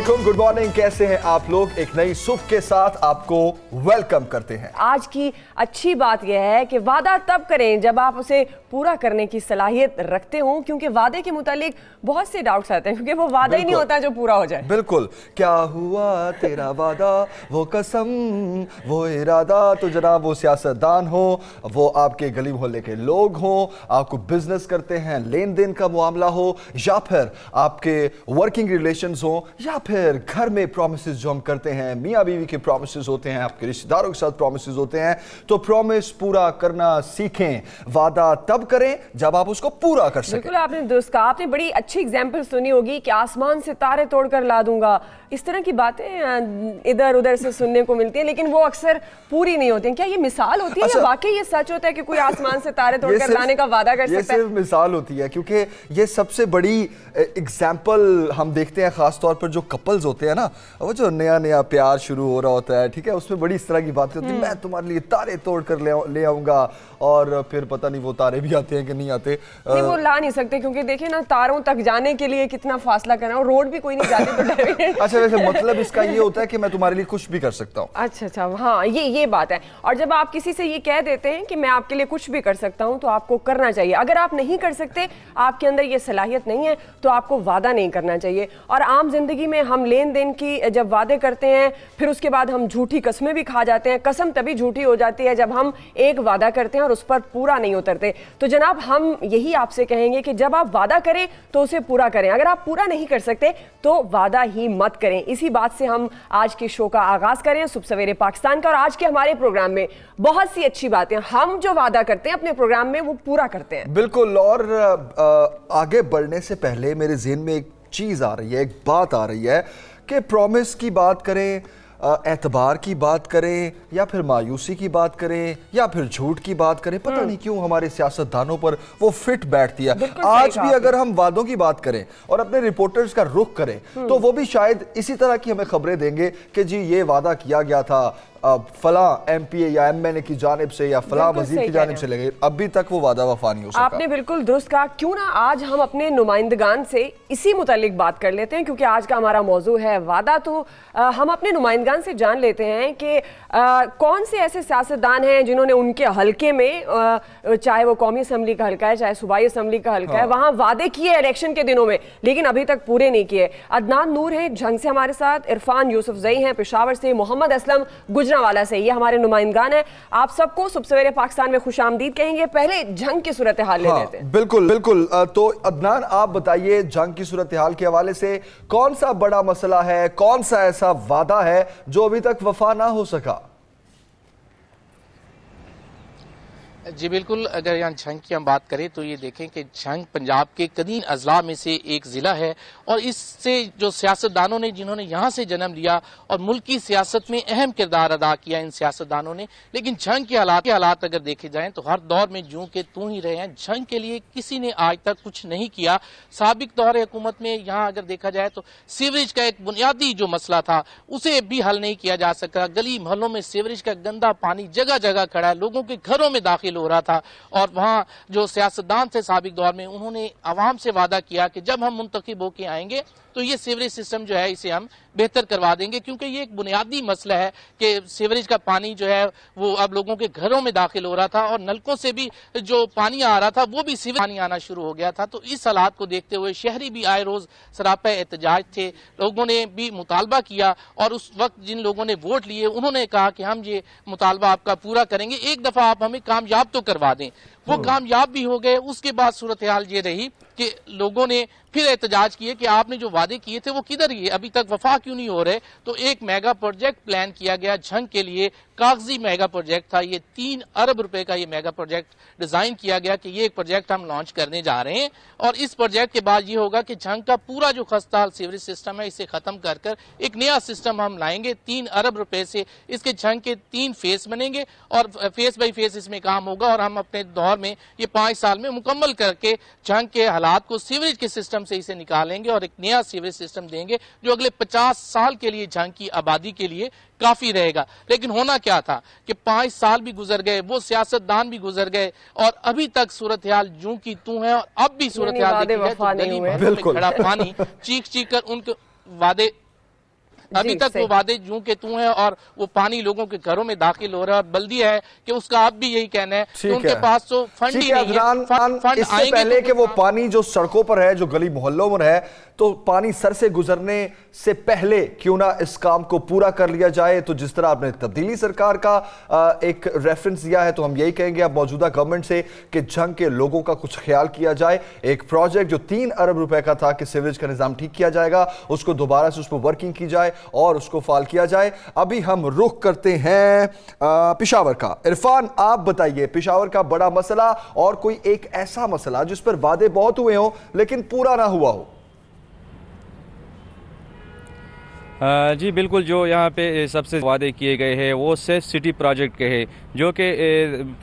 वालेकुम, good morning. कैसे हैं आप लोग? एक नई सुबह के साथ आपको वेलकम करते हैं। आज की अच्छी बात यह है कि वादा तब करें जब आप उसे पूरा करने की सलाहियत रखते हो, क्योंकि वादे के मुतालिक बहुत से डाउट्स आते हैं, क्योंकि वो वादा ही नहीं होता जो पूरा हो जाए। बिल्कुल। क्या हुआ तेरा वादा, वो कसम, वो इरादा। तो जनाब, वो सियासतदान हो, वो आपके गली मोहल्ले के लोग हो, आपको बिजनेस करते हैं, लेन देन का मामला हो, या फिर आपके वर्किंग रिलेशंस हो, या फिर घर में प्रॉमिसेस जो हम करते हैं, मियाँ बीवी के प्रॉमिसेस होते हैं, आपके रिश्तेदारों के साथ प्रॉमिसेस होते हैं, तो प्रॉमिस पूरा करना सीखें। वादा तब करें जब आप उसको पूरा कर सकें। बिल्कुल, आपने दुरुस्त कहा। आपने बड़ी अच्छी एग्जांपल सुनी होगी कि आसमान से तारे तोड़कर ला दूंगा, इस तरह की बातें इधर उधर से सुनने को मिलती हैं, लेकिन वो अक्सर पूरी नहीं होती हैं। क्या ये मिसाल होती है, या वाकई ये सच होता है कि कोई आसमान से तारे तोड़कर लाने का वादा कर सकता है? ये सिर्फ मिसाल होती है, क्योंकि ये सबसे बड़ी एग्जाम्पल हम देखते हैं, खास तौर पर जो कपल्स होते हैं ना, वो जो नया नया प्यार शुरू हो रहा होता है, ठीक है, उसमें बड़ी इस तरह की बातें होती है, मैं तुम्हारे लिए तारे तोड़ कर ले आऊंगा, और फिर पता नहीं वो तारे भी आते हैं कि नहीं आते। नहीं, वो ला नहीं सकते, क्योंकि देखे ना, तारों तक जाने के लिए कितना फासला करना, और रोड भी कोई नहीं जाती तो डेफिनेटली। अच्छा, वैसे मतलब इसका ये होता है कि मैं तुम्हारे लिए कुछ भी कर सकता हूँ। अच्छा, हाँ, ये बात है। और जब आप किसी से ये कह देते हैं कि मैं आपके लिए कुछ भी कर सकता हूँ, तो आपको करना चाहिए। अगर आप नहीं कर सकते, आपके अंदर ये सलाहियत नहीं है, तो आपको वादा नहीं करना चाहिए। और आम जिंदगी में हम लेन देन की जब वादे करते हैं, फिर उसके बाद हम झूठी कस्में भी खा जाते हैं। कसम तभी झूठी हो जाती है जब हम एक वादा करते हैं और उस पर पूरा नहीं उतरते। तो जनाब, हम यही आपसे कहेंगे कि जब आप वादा करें तो उसे पूरा करें। अगर आप पूरा नहीं कर सकते तो वादा ही मत करें। इसी बात से हम आज के शो का आगाज करें, सुबह सवेरे पाकिस्तान का। और आज के हमारे प्रोग्राम में बहुत सी अच्छी बातें, हम जो वादा करते हैं अपने प्रोग्राम में वो पूरा करते हैं। बिल्कुल। और आगे बढ़ने से पहले मेरे ज़हन में एक चीज आ रही है, एक बात आ रही है कि प्रॉमिस की बात करें, एतबार की बात करें, या फिर मायूसी की बात करें, या फिर झूठ की बात करें, पता नहीं क्यों हमारे सियासतदानों पर वो फिट बैठती है। आज भी अगर हम वादों की बात करें और अपने रिपोर्टर्स का रुख करें, तो वो भी शायद इसी तरह की हमें खबरें देंगे कि जी ये वादा किया गया था फला एमपीए या एमएनए की जानिब से, या फला वजीर की जानिब से, लगे अभी तक वो वादा वफा नहीं हो सका। आपने बिल्कुल दुरुस्त कहा। क्यों ना आज हम अपने नुमाइंदगान से इसी मुतालिक बात कर लेते हैं, क्योंकि आज का हमारा मौजू है वादा। तो हम अपने नुमाइंदगान से जान लेते हैं कि कौन से ऐसे सियासतदान हैं जिन्होंने उनके हलके में, चाहे वो कौमी असम्बली का हल्का है, चाहे सूबाई असम्बली का हल्का है, वहां वादे किए इलेक्शन के दिनों में, लेकिन अभी तक पूरे नहीं किए। अदनान नूर है झंग से हमारे साथ, इरफान यूसुफजई हैं पेशावर से, मोहम्मद असलम गुजरांवाला से, ये हमारे नुमाइंदगान है। आप सबको सुबह सवेरे पाकिस्तान में खुशामदीद कहेंगे। पहले जंग की सूरत हाल ले लेते हैं। बिल्कुल बिल्कुल। तो अदनान, आप बताइए, जंग की सूरत हाल के हवाले से कौन सा बड़ा मसला है, कौन सा ऐसा वादा है जो अभी तक वफा ना हो सका? जी बिल्कुल, अगर यहाँ झंग की हम बात करें तो ये देखें कि झंग पंजाब के कदीम अजला में से एक ज़िला है, और इससे जो सियासतदानों ने, जिन्होंने यहाँ से जन्म लिया और मुल्क की सियासत में अहम किरदार अदा किया इन सियासतदानों ने, लेकिन झंग के हालात अगर देखे जाएं तो हर दौर में जूं के तू ही रहे हैं। झंग के लिए किसी ने आज तक कुछ नहीं किया। साबिक दौर हुकूमत में यहाँ अगर देखा जाए तो सीवरेज का एक बुनियादी जो मसला था उसे भी हल नहीं किया जा सका। गली मोहल्लों में सीवरेज का गंदा पानी जगह जगह खड़ा है, लोगों के घरों में दाखिल हो रहा था। और वहां जो सियासतदान थे साबिक दौर में, उन्होंने आवाम से वादा किया कि जब हम मुंतखब होकर आएंगे तो ये सीवरेज सिस्टम जो है इसे हम बेहतर करवा देंगे, क्योंकि ये एक बुनियादी मसला है कि सीवरेज का पानी जो है वो अब लोगों के घरों में दाखिल हो रहा था, और नलकों से भी जो पानी आ रहा था वो भी सीवरेज पानी आना शुरू हो गया था। तो इस हालात को देखते हुए शहरी भी आए रोज सरापा एहतजाज थे, लोगों ने भी मुतालबा किया, और उस वक्त जिन लोगों ने वोट लिए उन्होंने कहा कि हम ये मुतालबा आपका पूरा करेंगे, एक दफा आप हमें कामयाब तो करवा दें। वो कामयाब भी हो गए। उसके बाद सूरत हाल ये रही कि लोगों ने फिर एहतजाज किए कि आपने जो वादे किए थे वो किधर गए, अभी तक वफा क्यों नहीं हो रहे। तो एक मेगा प्रोजेक्ट प्लान किया गया झंग के लिए, कागजी मेगा प्रोजेक्ट था ये। 3 अरब रुपए का ये मेगा प्रोजेक्ट डिजाइन किया गया कि ये एक प्रोजेक्ट हम लॉन्च करने जा रहे हैं, और इस प्रोजेक्ट के बाद ये होगा कि झंग का पूरा जो खस्ता सीवरेज सिस्टम है इसे खत्म कर कर एक नया सिस्टम हम लाएंगे। 3 अरब रुपए से इसके झंग के 3 फेस बनेंगे, और फेस बाई फेस इसमें काम होगा, और हम अपने दौर में ये 5 साल में मुकम्मल करके झंग के हालात को सीवरेज के सिस्टम से इसे निकालेंगे और एक नया सीवरेज सिस्टम देंगे जो अगले 50 साल के लिए झंग की आबादी के लिए काफी रहेगा। लेकिन होना क्या था कि 5 साल भी गुजर गए, वो सियासतदान भी गुजर गए, और अभी तक सूरत हाल जूं की तू है, और अब भी सूरत हाल देखी जाए तो गली में खड़ा पानी चीख चीख कर उनके वादे अभी तक वो वादे यूं के तू है और वो पानी लोगों के घरों में दाखिल हो रहा है। बल्दिया है कि उसका अब भी यही कहना है कि उनके पास तो फंड ही नहीं है। फंड इससे पहले कि वो पानी जो सड़कों पर है, जो गली मोहल्लों में है, तो पानी सर से गुजरने से पहले क्यों ना इस काम को पूरा कर लिया जाए। तो जिस तरह आपने तब्दीली सरकार का एक रेफरेंस दिया है, तो हम यही कहेंगे अब मौजूदा गवर्नमेंट से कि झंग के लोगों का कुछ ख्याल किया जाए। एक प्रोजेक्ट जो 3 अरब रुपए का था कि सीवरेज का निजाम ठीक किया जाएगा, उसको दोबारा से उस पर वर्किंग की जाए और उसको फाल किया जाए। अभी हम रुख करते हैं पेशावर का। इरफान, आप बताइए पेशावर का बड़ा मसला और कोई एक ऐसा मसला जिस पर वादे बहुत हुए हों लेकिन पूरा ना हुआ हो। जी बिल्कुल, जो यहाँ पे सबसे वादे किए गए हैं वो सेफ सिटी प्रोजेक्ट के हैं, जो कि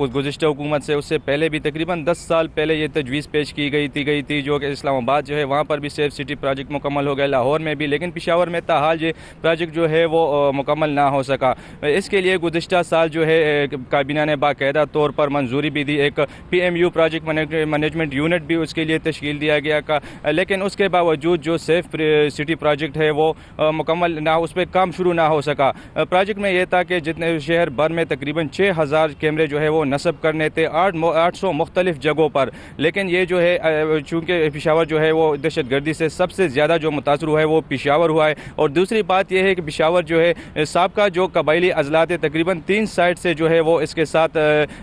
गुज़िश्ता हुकूमत से उससे पहले भी तकरीबन 10 साल पहले ये तजवीज़ पेश की गई थी जो कि इस्लामाबाद जो है वहाँ पर भी सेफ सिटी प्रोजेक्ट मुकम्मल हो गया, लाहौर में भी, लेकिन पेशावर में ताहाल ये प्रोजेक्ट जो है वो मुकम्मल ना हो सका। इसके लिए गुज़िश्ता साल जो है काबीना ने बाकायदा तौर पर मंजूरी भी दी, एक PMU प्रोजेक्ट मैनेजमेंट यूनिट भी उसके लिए तश्कील दिया गया का, लेकिन उसके बावजूद जो सेफ सिटी प्रोजेक्ट है वो मुकम्मल ना, उस पर काम शुरू ना हो सका। प्रोजेक्ट में यह था कि जितने शहर भर में तकरीबन 6000 कैमरे जो है वो नस्ब करने थे 800 मुख्तलिफ जगहों पर, लेकिन ये जो है चूँकि पेशावर जो है वो दहशतगर्दी से सबसे ज़्यादा जो मुतासर हुआ है वो पेशावर हुआ है। और दूसरी बात यह है कि पेशावर जो है साबका जो कबायली अजलात है तकरीबन 3 साइड से जो है वो इसके साथ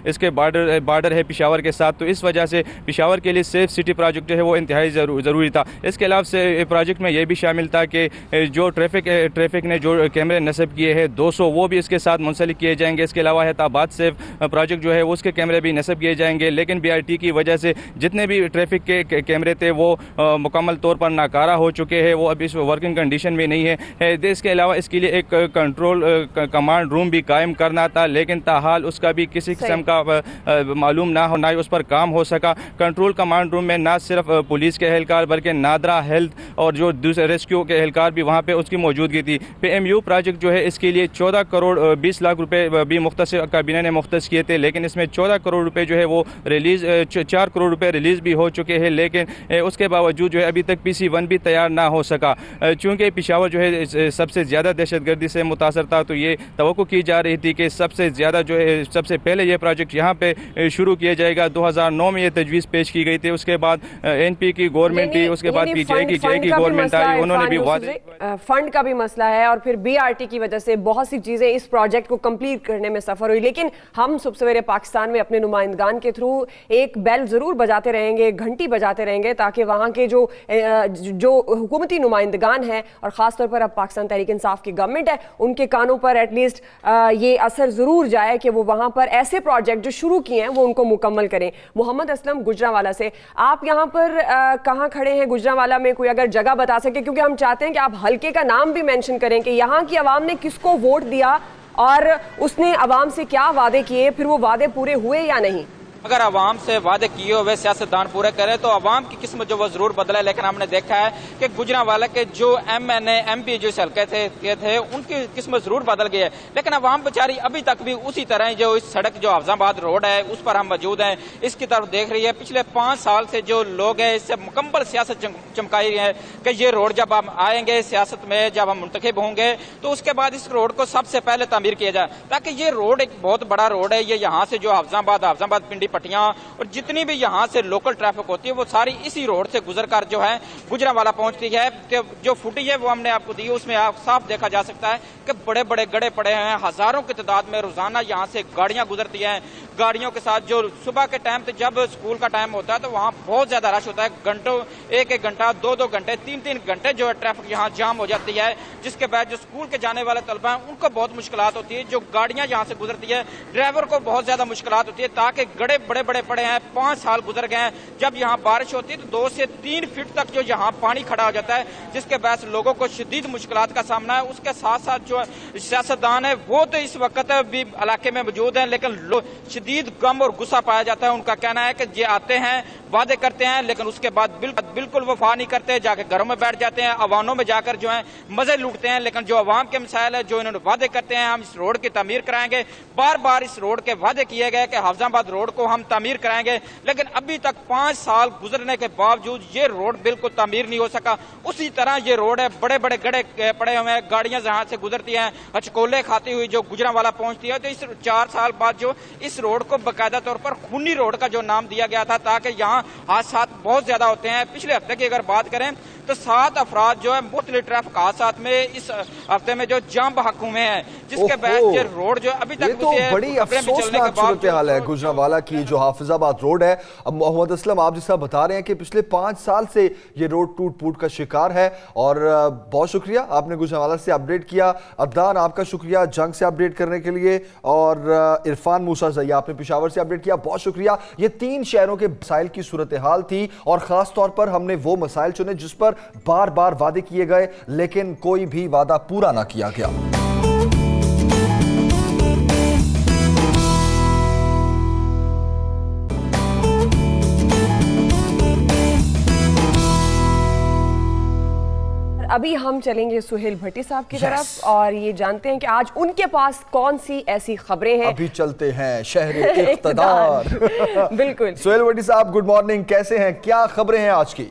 इसके बार्डर है पेशावर के साथ, तो इस वजह से पेशावर के लिए सेफ सिटी प्रोजेक्ट जो है वो इंतहाई ज़रूरी था। इसके अलावा से प्रोजेक्ट में यह भी शामिल था कि जो ट्रैफिक ने जो कैमरे नस्ब किए हैं 200 वो भी इसके साथ मुंसलिक किए जाएंगे। इसके अलावा हैदराबाद से प्रोजेक्ट जो है उसके कैमरे भी नस्ब किए जाएंगे, लेकिन BRT की वजह से जितने भी ट्रैफिक के कैमरे थे वो मुकम्मल तौर पर नाकारा हो चुके हैं, वो अभी इस वर्किंग कंडीशन में नहीं है। इसके अलावा इसके लिए एक कंट्रोल कमांड रूम भी कायम करना था, लेकिन ताहाल उसका भी किसी किस्म का मालूम ना हो, ना ही उस पर काम हो सका। कंट्रोल कमांड रूम में ना सिर्फ पुलिस के एहलकार बल्कि नादरा हेल्थ और जो दूसरे रेस्क्यू के एहलकार भी वहाँ पे उसकी मौजूदगी थी। PMU प्रोजेक्ट जो है इसके लिए 14 करोड़ 20 लाख रुपए भी मुख्तस काबीना ने मुख्तस किए थे, लेकिन इसमें 14 करोड़ रुपए जो है वो रिलीज़ 4 करोड़ रुपए रिलीज़ भी हो चुके हैं, लेकिन उसके बावजूद जो है अभी तक PC1 भी तैयार ना हो सका। चूँकि पेशावर जो है सबसे ज़्यादा दहशतगर्दी से मुतासर था, तो ये तवक्को की जा रही थी कि सबसे ज़्यादा जो है सबसे पहले ये प्रोजेक्ट यहाँ पे शुरू किया जाएगा। 2009 में ये तजवीज़ पेश की गई थी, उसके बाद NP की गवर्नमेंट थी, उसके बाद PJ की गवर्नमेंट आई, उन्होंने भी फंड का भी मसला है और फिर BRT की वजह से बहुत सी चीजें इस प्रोजेक्ट को कंप्लीट करने में सफर हुई। लेकिन हम सुबह सवेरे पाकिस्तान में अपने नुमाइंदगान के थ्रू एक बेल जरूर बजाते रहेंगे, घंटी बजाते रहेंगे, ताकि वहां के जो हुकूमती नुमाइंदगान है और खासतौर पर अब पाकिस्तान तहरीक इंसाफ की गवर्नमेंट है, उनके कानों पर एटलीस्ट ये असर जरूर जाए कि वो वहां पर ऐसे प्रोजेक्ट जो शुरू किए हैं वो उनको मुकम्मल करें। मोहम्मद असलम गुजरांवाला से, आप यहाँ पर कहाँ खड़े हैं गुजरांवाला में, कोई अगर जगह बता सके, क्योंकि हम चाहते हैं कि आप हल्के का नाम भी मेंशन करें कि यहाँ की आवाम ने किसको वोट दिया और उसने आवाम से क्या वादे किए, फिर वो वादे पूरे हुए या नहीं। अगर आवाम से वादे किए हुए सियासतदान पूरे करें तो आवाम की किस्मत जो वो जरूर बदला है, लेकिन हमने देखा है कि गुजरांवाला के जो MNA MP जो हल्के थे उनकी किस्मत जरूर बदल गई है, लेकिन आवाम बेचारी अभी तक भी उसी तरह जो इस सड़क जो हफ्जाबाद रोड है उस पर हम मौजूद हैं, इसकी तरफ देख रही है। पिछले 5 साल से जो लोग हैं इससे मुकम्मल सियासत चमकाई है कि ये रोड जब हम आएंगे सियासत में, जब हम मुंतखब होंगे तो उसके बाद इस रोड को सबसे पहले तामीर किया जाए, ताकि ये रोड एक बहुत बड़ा रोड है। ये यहाँ से जो हफ्जाबाद पिंडी पट्टियां और जितनी भी यहाँ से लोकल ट्रैफिक होती है वो सारी इसी रोड से गुजरकर जो है गुजरांवाला पहुंचती है। कि जो फुटेज है वो हमने आपको दी, उसमें आप साफ देखा जा सकता है कि बड़े बड़े गड्ढे पड़े हैं, हजारों की तादाद में रोजाना यहाँ से गाड़ियां गुजरती हैं। गाड़ियों के साथ जो सुबह के टाइम जब स्कूल का टाइम होता है तो वहाँ बहुत ज्यादा रश होता है, घंटों 1-1 घंटा 2-2 घंटे 3-3 घंटे जो है ट्रैफिक यहाँ जाम हो जाती है, जिसके बाद जो स्कूल के जाने वाले तलबा हैं उनको बहुत मुश्किलात होती है। जो गाड़ियां यहाँ से गुजरती है ड्राइवर को बहुत ज्यादा मुश्किलात होती है, ताकि गड्ढे बड़े पड़े हैं। 5 साल गुजर गए हैं, जब यहाँ बारिश होती है तो 2 से 3 फीट तक जो यहाँ पानी खड़ा हो जाता है, जिसके बाद लोगों को शदीद मुश्किलात का सामना है। उसके साथ साथ जो सियासतदान है वो तो इस वक्त भी इलाके में मौजूद हैं, लेकिन शदीद गम और गुस्सा पाया जाता है। उनका कहना है कि ये आते हैं वादे करते हैं लेकिन उसके बाद बिल्कुल वफा नहीं करते, जाके घरों में बैठ जाते हैं, अवानों में जाकर जो है मजे लूटते हैं। लेकिन जो अवाम के मसाइल है, जो इन्होंने वादे करते हैं, हम इस रोड की तामीर कराएंगे, बार बार इस रोड के वादे किए गए कि हाफिजाबाद रोड को हम तामीर कराएंगे, लेकिन अभी तक 5 साल गुजरने के बावजूद ये रोड बिल्कुल तामीर नहीं हो सका। उसी तरह ये रोड है, बड़े बड़े गड्ढे पड़े हुए हैं, गाड़ियां जहां से गुजरती हैं हचकोले खाती हुई जो गुजरांवाला पहुंचती है। तो इस 4 साल बाद जो इस रोड को बाकायदा तौर पर खूनी रोड का जो नाम दिया गया था, ताकि यहाँ हादसा बहुत ज्यादा होते हैं। पिछले हफ्ते की अगर बात करें तो 7 अफराद जो है मुख्तलिफ ट्रैफिक हादसात में इस हफ्ते में जो जाम बहक हुए हैं, जिसके बाद ये रोड जो अभी तक ये तो बड़ी अफसोसनाक सूरत हाल है गुजरांवाला की, जो हाफिजाबाद रोड है। अब मोहम्मद असलम, आप जिस तरह बता रहे हैं कि पिछले 5 साल से ये रोड टूट फूट का शिकार है, और बहुत शुक्रिया आपने गुजरांवाला से अपडेट किया। अदनान, आपका शुक्रिया जंग से अपडेट करने के लिए, और इरफान मूसा ज़ैया आपने पेशावर से अपडेट किया, बहुत शुक्रिया। ये 3 शहरों के मसाइल की सूरत हाल थी, और खास तौर पर हमने वो मसाइल चुने जिस पर बार बार वादे किए गए लेकिन कोई भी वादा पूरा ना किया गया। अभी हम चलेंगे सुहेल भट्टी साहब की तरफ और ये जानते हैं कि आज उनके पास कौन सी ऐसी खबरें हैं। अभी चलते हैं शहर इख्तिदार। बिल्कुल। सुहेल भट्टी साहब, गुड मॉर्निंग, कैसे हैं, क्या खबरें हैं आज की?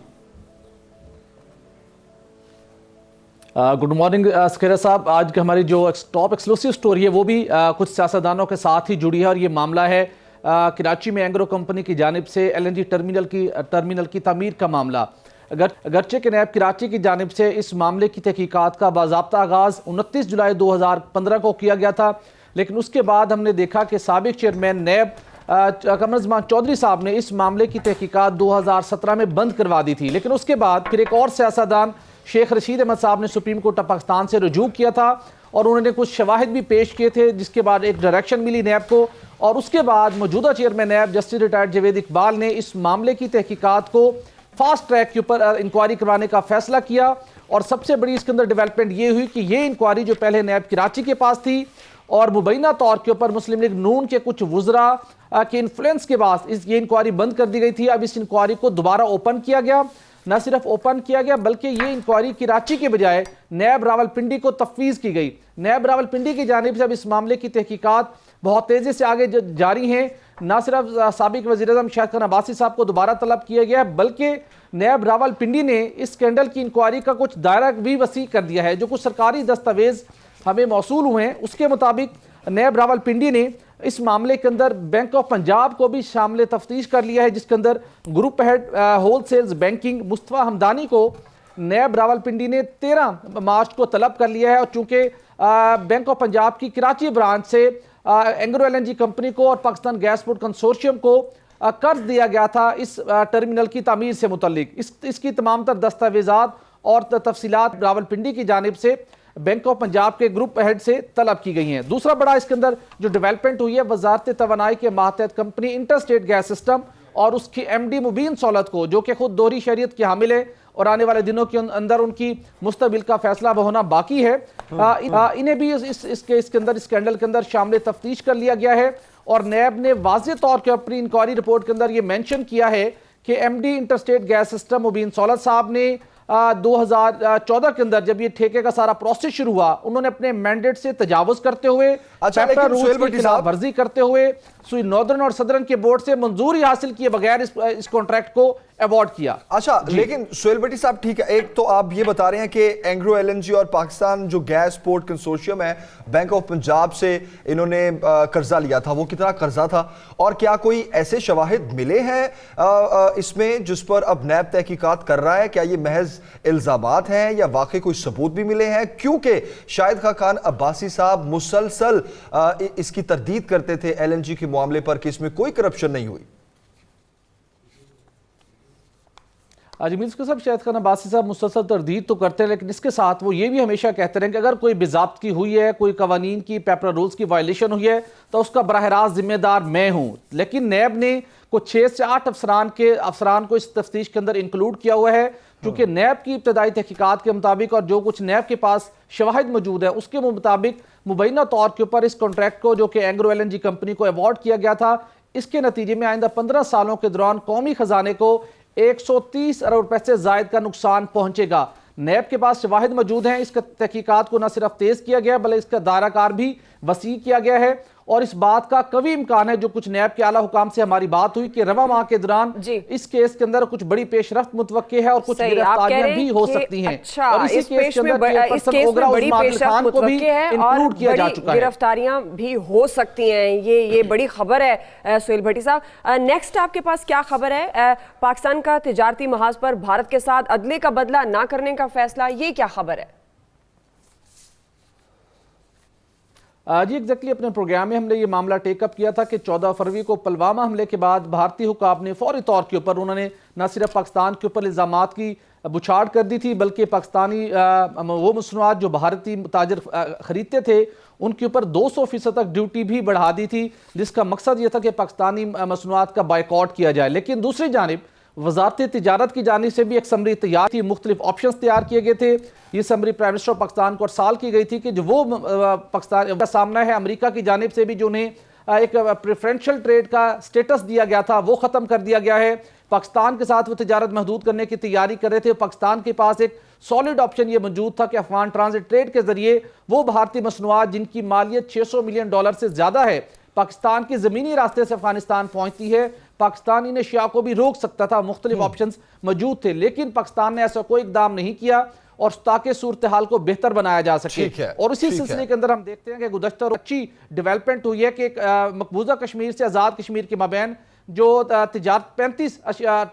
गुड मॉर्निंग स्केरा साहब। आज की हमारी जो टॉप एक्सक्लूसिव स्टोरी है वो भी कुछ सियासतदानों के साथ ही जुड़ी है, और ये मामला है कराची में एंग्रो कंपनी की जानिब से LNG टर्मिनल की तामीर का मामला। अगरचे के नैब कराची की जानिब से इस मामले की तहकीकात का बाज़ाब्ता आगाज़ 29 जुलाई 2015 को किया गया था, लेकिन उसके बाद हमने देखा कि साबिक चेयरमैन नैब कमरुज़्ज़मान चौधरी साहब ने इस मामले की तहकीकात 2017 में बंद करवा दी थी। लेकिन उसके बाद फिर एक और सियासतदान शेख रशीद अहमद साहब ने सुप्रीम कोर्ट ऑफ पाकिस्तान से रुजू किया था, और उन्होंने कुछ शवाहिद भी पेश किए थे, जिसके बाद एक डायरेक्शन मिली नैब को, और उसके बाद मौजूदा chairman NAB justice retired Javed Iqbal ने इस मामले की तहकीकात को फास्ट ट्रैक के ऊपर इंक्वायरी करवाने का फैसला किया। और सबसे बड़ी इसके अंदर डेवलपमेंट ये हुई कि ये इंक्वायरी जो पहले नैब कराची के पास थी, और मुबैना तौर के ऊपर मुस्लिम लीग नून के कुछ वुज़रा के इन्फ्लुएंस के बाद ये इंक्वायरी बंद कर दी गई थी। अब इस इंक्वायरी को दोबारा ओपन किया गया, न सिर्फ ओपन किया गया बल्कि ये इंक्वायरी कराची के बजाय नैब रावलपिंडी को तफवीज़ की गई। नैब रावलपिंडी की जानिब से अब इस मामले की तहकीकात बहुत तेज़ी से आगे जारी हैं। न सिर्फ साबिक वज़ीर-ए-आज़म शाहिद खान अब्बासी साहब को दोबारा तलब किया गया है, बल्कि नैब रावलपिंडी ने इस स्कैंडल की इंक्वायरी का कुछ दायरा भी वसी कर दिया है। जो कुछ सरकारी दस्तावेज हमें मौसूल हुए हैं उसके मुताबिक नैब रावलपिंडी ने इस मामले के अंदर बैंक ऑफ पंजाब को भी शामिल तफ्तीश कर लिया है, जिसके अंदर group head wholesale banking Mustafa Hamdani को नैब रावलपिंडी ने 13 मार्च को तलब कर लिया है। और चूंकि बैंक ऑफ पंजाब की कराची ब्रांच से एंग्रो LNG कंपनी को और पाकिस्तान गैस बोर्ड कंसोर्शियम को कर्ज दिया गया था इस टर्मिनल की तामीर से मुतल्लिक, इसकी तमाम तर दस्तावेजात और तफसीलात रावलपिंडी की जानिब से बैंक ऑफ पंजाब के ग्रुप हेड से तलब की गई हैं। दूसरा बड़ा इसके अंदर जो डेवलपमेंट हुई है, वजारत तवानाई के मातहत कंपनी इंटरस्टेट गैस सिस्टम और उसकी MD मुबीन सौलत को, जो कि खुद दोहरी शरीयत की हामिल है और आने वाले दिनों के अंदर उनकी मुस्तबिल का फैसला होना बाकी है, इन्हें भी इसके अंदर स्कैंडल के अंदर शामिल तफ्तीश कर लिया गया है। और नैब ने वाज़ेह तौर पर अपनी इंक्वायरी रिपोर्ट के अंदर ये मेंशन किया है कि MD इंटरस्टेट गैस सिस्टम मुबीन सौलत साहब ने 2014 के अंदर जब ये ठेके का सारा प्रोसेस शुरू हुआ, उन्होंने अपने मैंडेट से तजावुज करते हुए, वर्जी करते हुए नॉर्दर्न और सदर्न के बोर्ड से मंजूरी हासिल किए बगैर इस कॉन्ट्रैक्ट को अवॉर्ड किया। अच्छा, लेकिन सुहेल भट्टी साहब, ठीक है, एक तो आप ये बता रहे हैं कि एंग्रो LNG और पाकिस्तान जो गैस पोर्ट कंसोर्शियम है, बैंक ऑफ पंजाब से इन्होंने कर्जा लिया था, वो कितना कर्जा था, और क्या कोई ऐसे शवाहिद मिले हैं इसमें जिस पर अब नैब तहकीकात कर रहा है? क्या ये महज इल्जामात हैं या वाकई कोई सबूत भी मिले हैं? क्योंकि शाहिद खान अब्बासी साहब मुसलसल इसकी तरदीद करते थे LNG के मामले पर कि इसमें कोई करप्शन नहीं हुई। अजमीर साहब, शाहिद खान अब्बासी साहब मुसलसल तरदीद तो करते हैं, लेकिन इसके साथ वो ये भी हमेशा कहते रहे कि अगर कोई बेज़ाब्तगी हुई है, कोई कवानीन की पेपर रूल्स की वायलेशन हुई है, तो उसका बराह रास्त जिम्मेदार मैं हूँ। लेकिन नैब ने कुछ 6 से 8 अफसरान को इस तफ्तीश के अंदर इंक्लूड किया हुआ है, क्योंकि नैब की इब्तदाई तहकीकात के मुताबिक और जो कुछ नैब के पास शवाहिद मौजूद है उसके मुताबिक मुबैना तौर के ऊपर इस कॉन्ट्रैक्ट को, जो कि एंग्रो LNG कंपनी को अवॉर्ड किया गया था, इसके नतीजे में आइंदा 15 सालों के दौरान कौमी खजाने को 130 अरब रुपए से जायद का नुकसान पहुंचेगा। नैब के पास शवाहिद मौजूद हैं। इसका तहकीकात को न सिर्फ तेज किया गया बल्कि इसका दायराकार भी वसी किया गया है और इस बात का कभी इम्कान है, जो कुछ नैब के आला हुकाम से हमारी बात हुई, कि रवा माह के दौरान इस केस के अंदर कुछ बड़ी पेशरफ्त मुतवक्के है और कुछ गिरफ्तारियां भी हो सकती हैं। अच्छा, और इसी केस में बड़ी पेशरफ्त मुतवक्के है और गिरफ्तारियां भी हो सकती हैं। ये बड़ी खबर है सुहेल भट्टी साहब। नेक्स्ट आपके पास क्या खबर है? पाकिस्तान का तिजारती महाज पर भारत के साथ अदले का बदला ना करने का फैसला, ये क्या खबर है? जी एग्जैक्टली अपने प्रोग्राम में हमने ये मामला टेकअप किया था कि 14 फरवरी को पुलवामा हमले के बाद भारतीय हुकाम ने फौरी तौर के ऊपर उन्होंने न सिर्फ पाकिस्तान के ऊपर इल्ज़ामात की बुछाड़ कर दी थी, बल्कि पाकिस्तानी वो मसनूआत जो भारतीय ताजर खरीदते थे उनके ऊपर 200% तक ड्यूटी भी बढ़ा दी थी, जिसका मकसद ये था कि पाकिस्तानी मसनूआत का बाइकआउट किया जाए। लेकिन दूसरी जानिब वजारत तिजारत की जानिब से भी एक समरी तैयार थी, मुख्तलिफ ऑप्शन तैयार किए गए थे। ये summary prime minister of Pakistan को अरसाल की गई थी कि जो वो पाकिस्तान का सामना है अमेरिका की जानिब से भी जो उन्हें एक प्रेफरेंशियल ट्रेड का स्टेटस दिया गया था वो ख़त्म कर दिया गया है। पाकिस्तान के साथ वो तिजारत महदूद करने की तैयारी कर रहे थे। पाकिस्तान के पास एक सॉलिड ऑप्शन ये मौजूद था कि अफगान ट्रांजिट ट्रेड के जरिए वो भारतीय मसनूआत जिनकी मालियत $600 मिलियन से ज़्यादा है, पाकिस्तान के ज़मीनी रास्ते से अफगानिस्तान पहुंचती है, पाकिस्तान इन अशिया को भी रोक सकता था। मुख्तलिफ ऑप्शंस मौजूद थे, लेकिन पाकिस्तान ने ऐसा कोई इकदाम नहीं किया और ताकि सूरत हाल को बेहतर बनाया जा सके। और इसी सिलसिले के अंदर हम देखते हैं कि गुज़श्ता अच्छी डेवलपमेंट हुई है कि मकबूजा कश्मीर से आज़ाद कश्मीर के माबैन जो तिजारत 35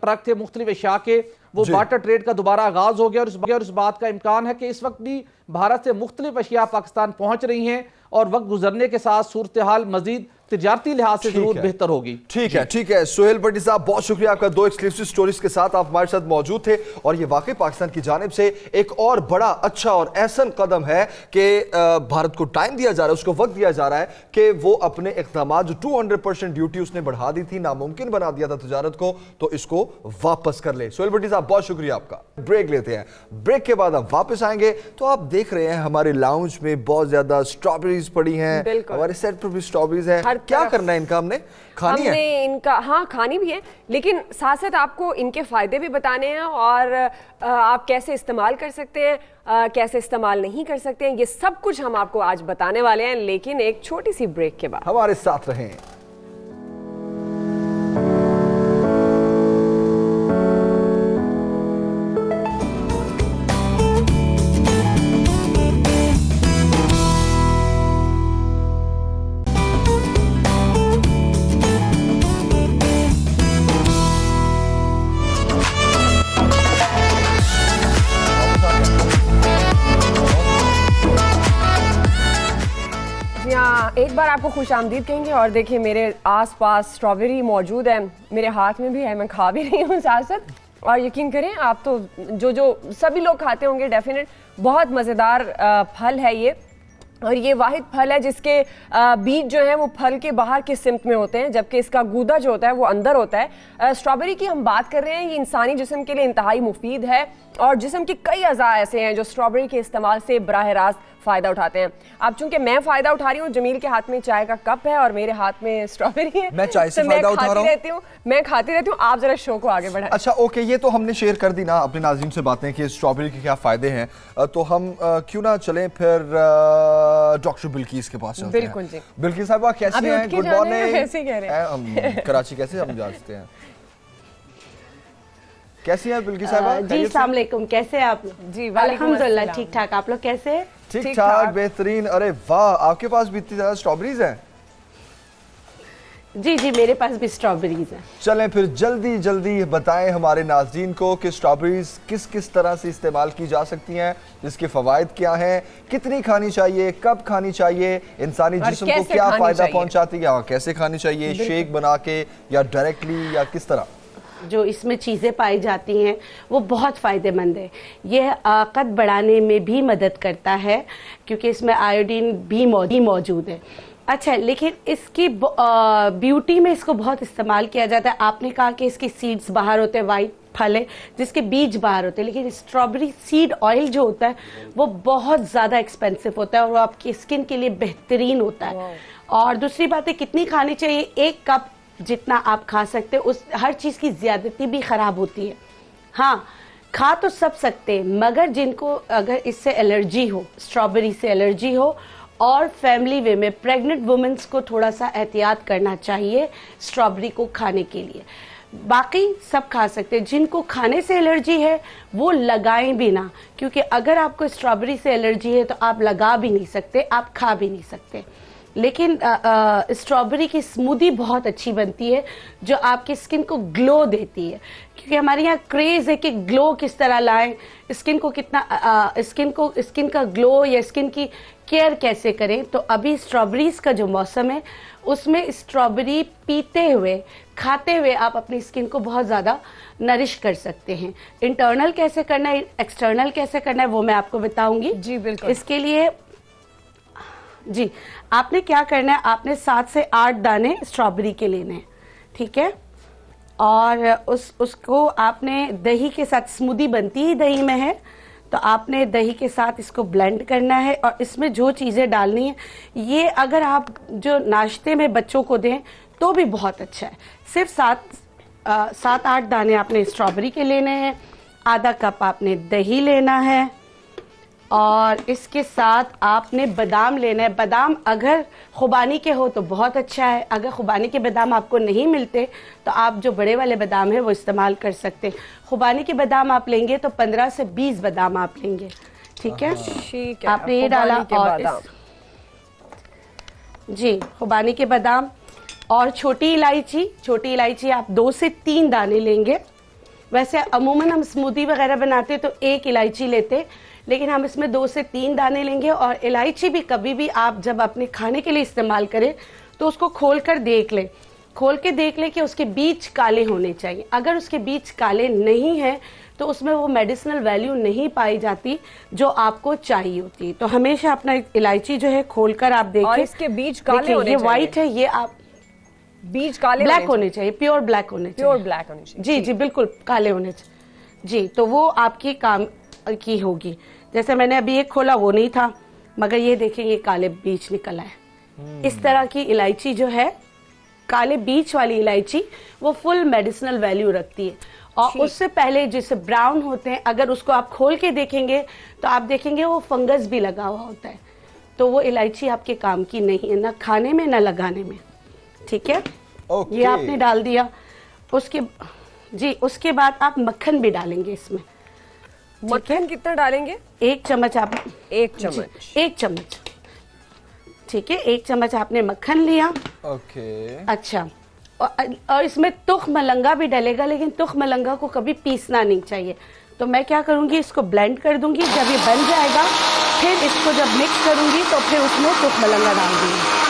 ट्रक थे मुख्तलिफ अशिया के, वो बार्टर ट्रेड का दोबारा आगाज हो गया और इस बात का इम्कान है कि इस वक्त भी भारत से मुख्तलिफ अशिया पाकिस्तान पहुंच रही हैं और वक्त गुजरने के साथ सूरत हाल मजीद तिजारती लिहाज से जरूर बेहतर होगी। ठीक है सुहेल भट्टी साहब, बहुत शुक्रिया आपका। 2 एक्सक्लूसिव स्टोरीज के साथ आप हमारे साथ मौजूद थे और ये वाकई पाकिस्तान की जानिब से एक और बड़ा अच्छा और ऐसा कदम है कि भारत को टाइम दिया जा रहा है, उसको वक्त दिया जा रहा है कि वो अपने इक़दामात जो 200% ड्यूटी उसने बढ़ा दी थी, नामुमकिन बना दिया था तिजारत को, तो इसको वापस कर ले। सुहेल भट्टी साहब बहुत शुक्रिया आपका। ब्रेक लेते हैं, ब्रेक के बाद हम वापस आएंगे। तो आप देख रहे हैं हमारे लाउंज में बहुत ज्यादा स्ट्रॉबेरीज पड़ी हैं, हमारे सेट पर भी स्ट्रॉबेरीज हैं। क्या करना है इनका? हमने इनका हाँ खानी भी है, लेकिन साथ साथ आपको इनके फायदे भी बताने हैं और आप कैसे इस्तेमाल कर सकते हैं, कैसे इस्तेमाल नहीं कर सकते हैं, ये सब कुछ हम आपको आज बताने वाले हैं, लेकिन एक छोटी सी ब्रेक के बाद। हमारे साथ रहें। एक बार आपको खुश आमदीद कहेंगे और देखिए मेरे आसपास स्ट्रॉबेरी मौजूद है, मेरे हाथ में भी है, मैं खा भी रही हूँ साथ साथ। और यकीन करें आप तो जो सभी लोग खाते होंगे डेफिनेट, बहुत मज़ेदार फल है ये। और ये वाहिद फल है जिसके बीज जो है वो फल के बाहर के सिमत में होते हैं, जबकि इसका गूदा जो होता है वो अंदर होता है। स्ट्रॉबेरी की हम बात कर रहे हैं, ये इंसानी जिस्म के लिए इंतहाई मुफीद है और जिस्म के कई अज़ा ऐसे हैं जो स्ट्रॉबेरी के इस्तेमाल से बराह रास्त फ़ायदा उठाते हैं। अब चूंकि मैं फ़ायदा उठा रही हूँ, जमील के हाथ में चाय का कप है और मेरे हाथ में स्ट्रॉबेरी है, मैं चाय से फायदा उठा रहा हूँ, मैं खाती रहती हूँ। आप जरा शो को आगे बढ़ाएं। अच्छा ओके, ये तो हमने शेयर कर दी ना अपने नाज़रीन से बातें कि स्ट्रॉबेरी के क्या फ़ायदे हैं, तो हम क्यों ना चलें फिर डॉक्टर बिल्किस के पास चलते हैं। बिल्कुल जी। बिल्किस साहब कैसी हैं? Good morning. कैसे कह रहे हैं? हम कराची कैसे हम जानते हैं, कैसी हैं बिल्किस साहब? जी अस्सलाम वालेकुम, कैसे हैं आप? जी अल्हम्दुलिल्लाह ठीक ठाक, आप लोग कैसे हैं? ठीक ठाक, बेहतरीन। अरे वाह, आपके पास भी इतनी ज़्यादा स्ट्रॉबेरीज हैं? जी जी मेरे पास भी स्ट्रॉबेरीज हैं। चलें फिर जल्दी जल्दी बताएं हमारे नाज़रीन को कि स्ट्रॉबेरीज किस किस तरह से इस्तेमाल की जा सकती हैं, इसके फ़वाइद क्या हैं, कितनी खानी चाहिए, कब खानी चाहिए, इंसानी जिस्म को क्या फ़ायदा पहुंचाती है, कैसे खानी चाहिए, शेक बना के या डायरेक्टली या किस तरह? जो इसमें चीज़ें पाई जाती हैं वो बहुत फ़ायदेमंद है। यह कद बढ़ाने में भी मदद करता है क्योंकि इसमें आयोडीन भी मौजूद है। अच्छा, लेकिन इसकी ब्यूटी में इसको बहुत इस्तेमाल किया जाता है। आपने कहा कि इसकी सीड्स बाहर होते हैं, वाइट फल है जिसके बीज बाहर होते हैं, लेकिन स्ट्रॉबेरी सीड ऑयल जो होता है वो बहुत ज़्यादा एक्सपेंसिव होता है और वो आपकी स्किन के लिए बेहतरीन होता है। और दूसरी बात है कितनी खानी चाहिए, 1 कप जितना आप खा सकते हैं, उस हर चीज़ की ज़्यादती भी ख़राब होती है। हाँ, खा तो सब सकते हैं, मगर जिनको अगर इससे एलर्जी हो, स्ट्रॉबेरी से एलर्जी हो, और फैमिली वे में प्रेग्नेंट वुमेन्स को थोड़ा सा एहतियात करना चाहिए स्ट्रॉबेरी को खाने के लिए। बाकी सब खा सकते हैं। जिनको खाने से एलर्जी है वो लगाएं भी ना, क्योंकि अगर आपको स्ट्रॉबेरी से एलर्जी है तो आप लगा भी नहीं सकते, आप खा भी नहीं सकते। लेकिन स्ट्रॉबेरी की स्मूदी बहुत अच्छी बनती है जो आपकी स्किन को ग्लो देती है, क्योंकि हमारे यहाँ क्रेज़ है कि ग्लो किस तरह लाएं, स्किन को कितना स्किन का ग्लो या स्किन की केयर कैसे करें। तो अभी स्ट्रॉबेरीज का जो मौसम है उसमें स्ट्रॉबेरी पीते हुए, खाते हुए आप अपनी स्किन को बहुत ज़्यादा नरिश कर सकते हैं। इंटरनल कैसे करना है, एक्सटर्नल कैसे करना है, वो मैं आपको बताऊंगी। जी बिल्कुल। इसके लिए जी आपने क्या करना है, आपने 7 से 8 दाने स्ट्रॉबेरी के लेने हैं, ठीक है। और उसको आपने दही के साथ, स्मूदी बनती ही दही में है, तो आपने दही के साथ इसको ब्लेंड करना है। और इसमें जो चीज़ें डालनी है, ये अगर आप जो नाश्ते में बच्चों को दें तो भी बहुत अच्छा है। सिर्फ 7-8 दाने आपने स्ट्रॉबेरी के लेने हैं, आधा कप आपने दही लेना है, और इसके साथ आपने बादाम लेना है। बादाम अगर खुबानी के हो तो बहुत अच्छा है, अगर खुबानी के बादाम आपको नहीं मिलते तो आप जो बड़े वाले बादाम हैं वो इस्तेमाल कर सकते हैं। खुबानी के बादाम आप लेंगे तो 15 से 20 बादाम आप लेंगे, ठीक है। ठीक है, आपने ये डाला, खुबानी के और बादाम। जी खुबानी के बादाम और छोटी इलायची आप 2 से 3 दाने लेंगे। वैसे अमूमन हम स्मूदी वगैरह बनाते तो 1 इलायची लेते, लेकिन हम इसमें 2 से 3 दाने लेंगे। और इलायची भी कभी भी आप जब अपने खाने के लिए इस्तेमाल करें तो उसको खोल के देख लें कि उसके बीज काले होने चाहिए। अगर उसके बीज काले नहीं हैं तो उसमें वो मेडिसिनल वैल्यू नहीं पाई जाती जो आपको चाहिए होती है। तो हमेशा अपना इलायची जो है खोलकर आप देखें। और इसके बीज काले होने ये चाहिए। व्हाइट है, ये आप बीज काले ब्लैक होने चाहिए, प्योर ब्लैक होने चाहिए, प्योर ब्लैक होने चाहिए। जी जी बिल्कुल काले होने चाहिए जी। तो वो आपकी काम की होगी। जैसे मैंने अभी एक खोला, वो नहीं था, मगर ये देखें ये काले बीज निकल आए। इस तरह की इलायची जो है, काले बीज वाली इलायची, वो फुल मेडिसिनल वैल्यू रखती है। और उससे पहले जिसे ब्राउन होते हैं, अगर उसको आप खोल के देखेंगे तो आप देखेंगे वो फंगस भी लगा हुआ होता है, तो वो इलायची आपके काम की नहीं है, ना खाने में ना लगाने में, ठीक है। ये आपने डाल दिया। उसके बाद आप मक्खन भी डालेंगे इसमें। मक्खन कितना डालेंगे? 1 चम्मच आप 1 चम्मच 1 चम्मच, ठीक है। 1 चम्मच आपने मक्खन लिया। ओके। अच्छा, और इसमें तुख मलंगा भी डलेगा, लेकिन तुख मलंगा को कभी पीसना नहीं चाहिए। तो मैं क्या करूंगी, इसको ब्लेंड कर दूंगी। जब ये बन जाएगा फिर इसको जब मिक्स करूंगी तो फिर उसमें तुख मलंगा डाल दूंगी।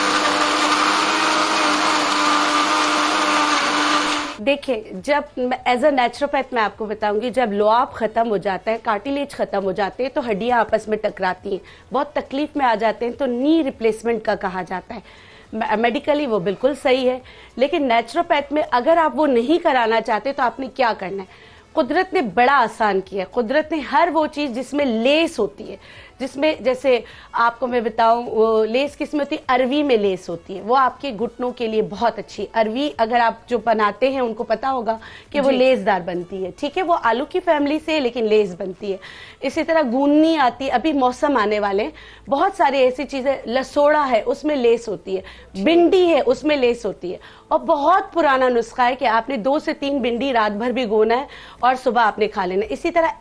देखिए, जब एज अ नेचुरोपैथ मैं आपको बताऊंगी, जब लुआब ख़त्म हो जाता है, कार्टिलेज ख़त्म हो जाते हैं, तो हड्डियां आपस में टकराती हैं, बहुत तकलीफ में आ जाते हैं, तो नी रिप्लेसमेंट का कहा जाता है। मेडिकली वो बिल्कुल सही है, लेकिन नेचुरोपैथ में अगर आप वो नहीं कराना चाहते तो आपने क्या करना है, कुदरत ने बड़ा आसान किया। कुदरत ने हर वो चीज़ जिसमें लेस होती है, जिसमें जैसे आपको मैं बताऊं, वो लेस किस में होती है, अरवी में लेस होती है, वो आपके घुटनों के लिए बहुत अच्छी। अरवी अगर आप जो बनाते हैं उनको पता होगा कि वो लेसदार बनती है, ठीक है। वो आलू की फैमिली से, लेकिन लेस बनती है। इसी तरह गूंदनी आती है, अभी मौसम आने वाले हैं, बहुत सारी ऐसी चीज़ें, लसोड़ा है उसमें लेस होती है, भिंडी है उसमें लेस होती है। और बहुत पुराना नुस्खा है कि आपने 2 से 3 भिंडी रात भर भिगोना है और सुबह आपने खा लेना। इसी तरह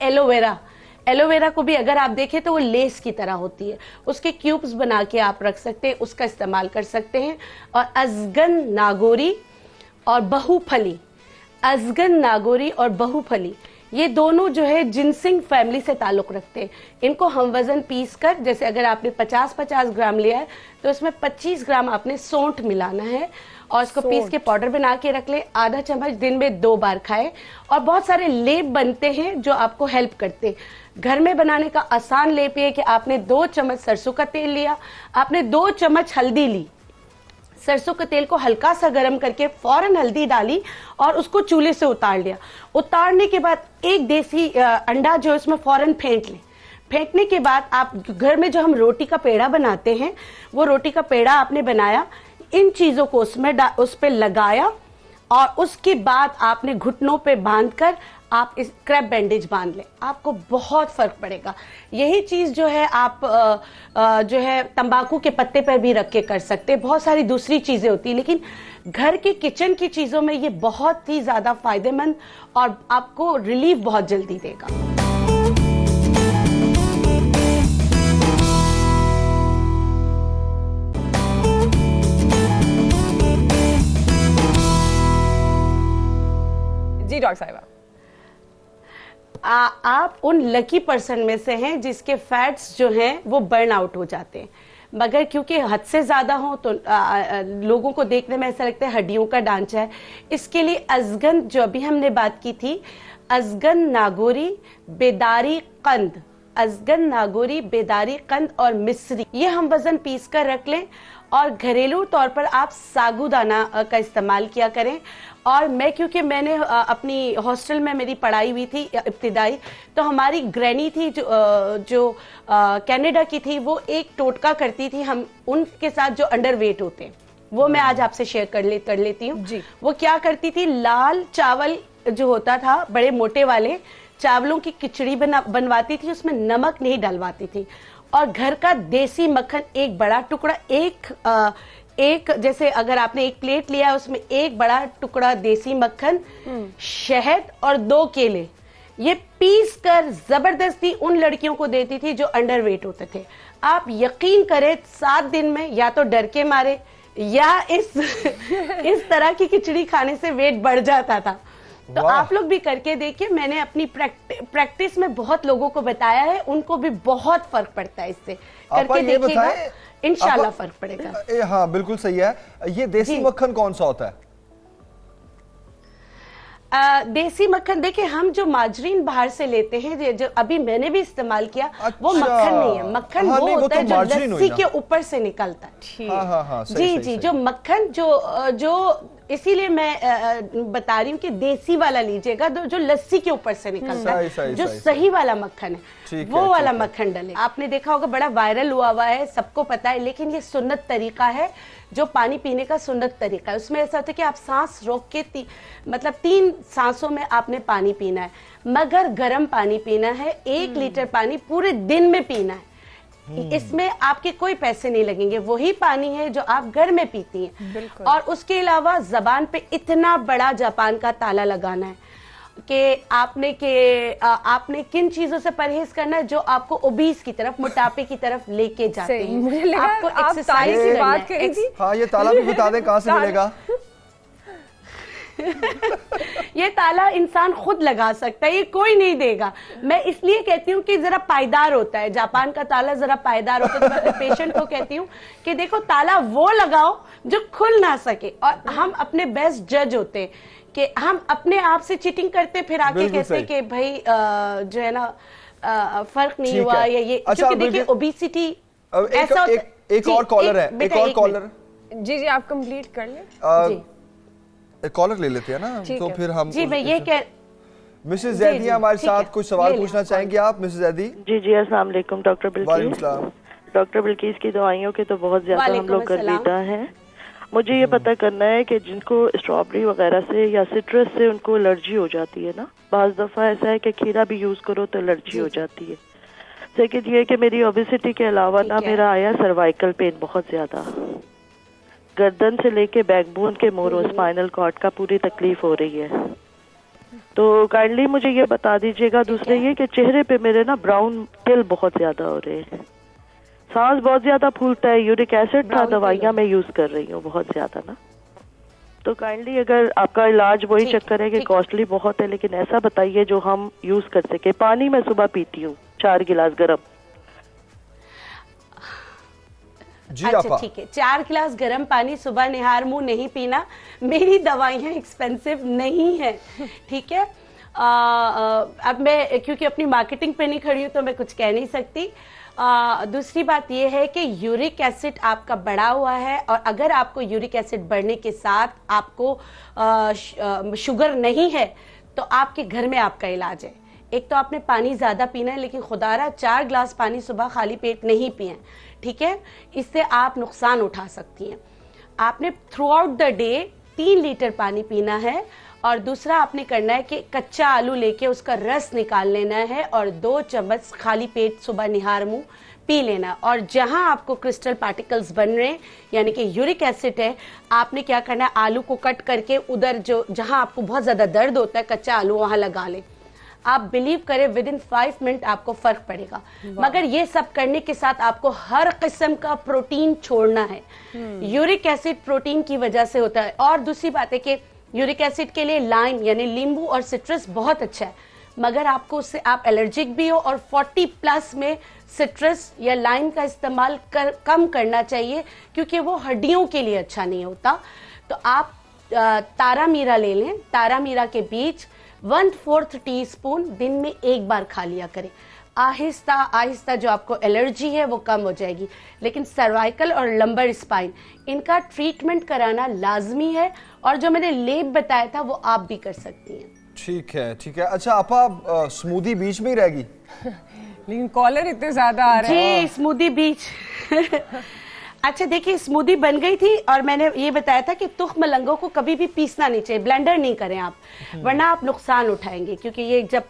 एलोवेरा को भी अगर आप देखें तो वो लेस की तरह होती है, उसके क्यूब्स बना के आप रख सकते हैं, उसका इस्तेमाल कर सकते हैं। और अजगन नागोरी और बहुफली, ये दोनों जो है जिनसिंग फैमिली से ताल्लुक़ रखते हैं। इनको हम वज़न पीस कर, जैसे अगर आपने 50-50 ग्राम लिया है तो इसमें 25 ग्राम आपने सौंठ मिलाना है और इसको पीस के पाउडर बना के रख ले। आधा चम्मच दिन में 2 बार खाए। और बहुत सारे लेप बनते हैं जो आपको हेल्प करते हैं। घर में बनाने का आसान लेप ये है कि आपने 2 चम्मच सरसों का तेल लिया, आपने 2 चम्मच हल्दी ली, सरसों के तेल को हल्का सा गर्म करके फौरन हल्दी डाली और उसको चूल्हे से उतार लिया। उतारने के बाद एक देसी अंडा जो इसमें फौरन फेंट लें। फेंटने के बाद आप घर में जो हम रोटी का पेड़ा बनाते हैं, वो रोटी का पेड़ा आपने बनाया, इन चीज़ों को उस पर लगाया और उसके बाद आपने घुटनों पे बांधकर आप इस क्रैप बैंडेज बांध लें, आपको बहुत फर्क पड़ेगा। यही चीज जो है आप जो है तंबाकू के पत्ते पर भी रख के कर सकते हैं। बहुत सारी दूसरी चीजें होती हैं, लेकिन घर के किचन की चीजों में ये बहुत ही ज्यादा फायदेमंद और आपको रिलीफ बहुत जल्दी देगा। जी डॉक्टर साहिबा, आप उन लकी पर्सन में से हैं जिसके फैट्स जो हैं वो बर्न आउट हो जाते हैं, मगर क्योंकि हद से ज्यादा हो तो लोगों को देखने में ऐसा लगता है हड्डियों का ढांचा है। इसके लिए अजगन, जो अभी हमने बात की थी, अजगन, नागोरी, बेदारी कंद, अजगन, नागोरी, बेदारी कंद और मिस्री, ये हम वजन पीस कर रख लें और घरेलू तौर पर आप सागुदाना का इस्तेमाल किया करें। और मैं, क्योंकि मैंने अपनी हॉस्टल में मेरी पढ़ाई हुई थी इब्तिदाई, तो हमारी ग्रैनी थी जो कनाडा की थी, वो एक टोटका करती थी हम उनके साथ जो अंडरवेट होते हैं, वो मैं आज आपसे शेयर कर लेती हूँ। वो क्या करती थी, लाल चावल जो होता था, बड़े मोटे वाले चावलों की खिचड़ी बनवाती थी, उसमें नमक नहीं डलवाती थी, और घर का देसी मक्खन एक बड़ा टुकड़ा, एक जैसे अगर आपने एक प्लेट लिया उसमें एक बड़ा टुकड़ा देसी मक्खन, शहद और 2 केले, ये पीस कर जबरदस्ती उन लड़कियों को देती थी जो अंडरवेट होते थे। आप यकीन करें 7 दिन में या तो डर के मारे या इस तरह की खिचड़ी खाने से वेट बढ़ जाता था। तो आप लोग भी करके देखिए। मैंने अपनी प्रैक्टिस में बहुत लोगों को बताया है, उनको भी बहुत फर्क पड़ता है इससे। करके देखिएगा, इंशाल्लाह फर्क पड़ेगा। हाँ बिल्कुल सही है। ये देसी मक्खन कौन सा होता है? देसी मक्खन, देखिए हम जो माजरीन बाहर से लेते हैं, जो अभी मैंने भी इस्तेमाल किया, वो मक्खन नहीं है। मक्खन वो होता है जो लस्सी के ऊपर से निकलता है। हाँ, जी, जो मक्खन जो इसीलिए मैं बता रही हूँ कि देसी वाला लीजिएगा, जो लस्सी के ऊपर से निकलता है, जो सही वाला मक्खन है, वो वाला मक्खन डले। आपने देखा होगा, बड़ा वायरल हुआ है, सबको पता है, लेकिन ये सुन्नत तरीका है, जो पानी पीने का सुन्नत तरीका है। उसमें ऐसा होता है कि आप सांस रोक के मतलब 3 सांसों में आपने पानी पीना है, मगर गर्म पानी पीना है। 1 लीटर पानी पूरे दिन में पीना है। इसमें आपके कोई पैसे नहीं लगेंगे, वही पानी है जो आप घर में पीती हैं। और उसके अलावा जबान पे इतना बड़ा जापान का ताला लगाना है कि आपने किन चीजों से परहेज करना है जो आपको ओबीस की तरफ, मोटापे की तरफ लेके जाते हैं। मुझे लगा आपको आप ताले की बात करी थी। हाँ, ये ताला भी बता दें कहाँ से मिलेगा। ये ताला इंसान खुद लगा सकता है, ये कोई नहीं देगा। मैं इसलिए कहती हूँ कि जरा पायदार होता है, जापान का ताला जरा पायदार होता है। तो मैं पेशेंट को कहती हूँ कि देखो, ताला वो लगाओ जो खुल ना सके। और हम अपने बेस्ट जज होते हैं कि हम अपने आप से चीटिंग करते, फिर आके कहते हैं कि भाई जो है ना फर्क नहीं हुआ या ये। क्योंकि देखिए ओबेसिटी ऐसा एक और कॉलर है, एक और कॉलर। जी आप कंप्लीट कर लें। एक कॉलर ले लेते हैं ना, तो फिर हम। जी मैं ये कह, मिसेस जैदी हमारे साथ कुछ सवाल पूछना चाहेंगे आप? मिसेस जैदी। जी अस्सलाम वालेकुम डॉक्टर बिल्किस। डॉक्टर बिल्किस की दवाइयों के तो बहुत ज्यादा हम लोग गर्विदा हैं। मुझे ये पता करना है कि जिनको स्ट्रॉबेरी वगैरह से या सिट्रस से उनको एलर्जी हो जाती है ना, बाज दफा ऐसा है कि खीरा भी यूज करो तो एलर्जी हो जाती है। सेकंड ये कि मेरी ओबेसिटी के अलावा ना मेरा आया सर्वाइकल पेन बहुत ज्यादा, गर्दन से लेके बैकबोन के मोरो, स्पाइनल कॉर्ड का पूरी तकलीफ हो रही है। तो काइंडली मुझे ये बता दीजिएगा। दूसरे ये कि चेहरे पे मेरे ना ब्राउन तिल बहुत ज्यादा हो रहे हैं, सांस बहुत ज्यादा फूलता है, यूरिक एसिड था, दवाइयाँ मैं यूज कर रही हूँ बहुत ज्यादा ना। तो काइंडली अगर आपका इलाज वही चक्कर है कि कॉस्टली बहुत है, लेकिन ऐसा बताइए जो हम यूज कर सके। पानी मैं सुबह पीती हूँ 4 गिलास गर्म। अच्छा ठीक है, 4 गिलास गर्म पानी सुबह निहार मुंह नहीं पीना। मेरी दवाइयाँ एक्सपेंसिव नहीं है, ठीक है। अब मैं क्योंकि अपनी मार्केटिंग पे नहीं खड़ी हूँ तो मैं कुछ कह नहीं सकती। दूसरी बात यह है कि यूरिक एसिड आपका बढ़ा हुआ है, और अगर आपको यूरिक एसिड बढ़ने के साथ आपको शुगर नहीं है तो आपके घर में आपका इलाज है। एक तो आपने पानी ज्यादा पीना है, लेकिन खुदारा 4 गिलास पानी सुबह खाली पेट नहीं पिए, ठीक है। इससे आप नुकसान उठा सकती हैं। आपने through out the day 3 litre पानी पीना है। और दूसरा आपने करना है कि कच्चा आलू लेके उसका रस निकाल लेना है और 2 चम्मच खाली पेट सुबह निहार मुंह पी लेना। और जहां आपको क्रिस्टल पार्टिकल्स बन रहे हैं यानी कि यूरिक एसिड है, आपने क्या करना है, आलू को कट करके उधर जो जहां आपको बहुत ज़्यादा दर्द होता है कच्चा आलू वहां लगा लें। आप बिलीव करें विद इन 5 मिनट आपको फर्क पड़ेगा। मगर ये सब करने के साथ आपको हर किस्म का प्रोटीन छोड़ना है। यूरिक एसिड प्रोटीन की वजह से होता है। और दूसरी बात है कि यूरिक एसिड के लिए लाइम यानी नींबू और सिट्रस बहुत अच्छा है, मगर आपको उससे आप एलर्जिक भी हो और 40 प्लस में सिट्रस या लाइम का इस्तेमाल कम करना चाहिए क्योंकि वो हड्डियों के लिए अच्छा नहीं होता। तो आप तारा मीरा ले लें। तारा मीरा के बीज 1/4 टीस्पून दिन में एक बार खा लिया करें। आहिस्ता आहिस्ता जो आपको एलर्जी है वो कम हो जाएगी। लेकिन सर्वाइकल और लंबर स्पाइन इनका ट्रीटमेंट कराना लाजमी है और जो मैंने लेप बताया था वो आप भी कर सकती हैं। ठीक है, ठीक है। अच्छा आपा, स्मूदी बीच में ही रहेगी? लेकिन कॉलर इतने ज्यादा आ रहे हैं। जी स्मूदी बीच अच्छा देखिए, स्मूदी बन गई थी और मैंने ये बताया था कि तुख मलंगों को कभी भी पीसना नहीं चाहिए, ब्लेंडर नहीं करें आप, वरना आप नुकसान उठाएंगे। क्योंकि ये जब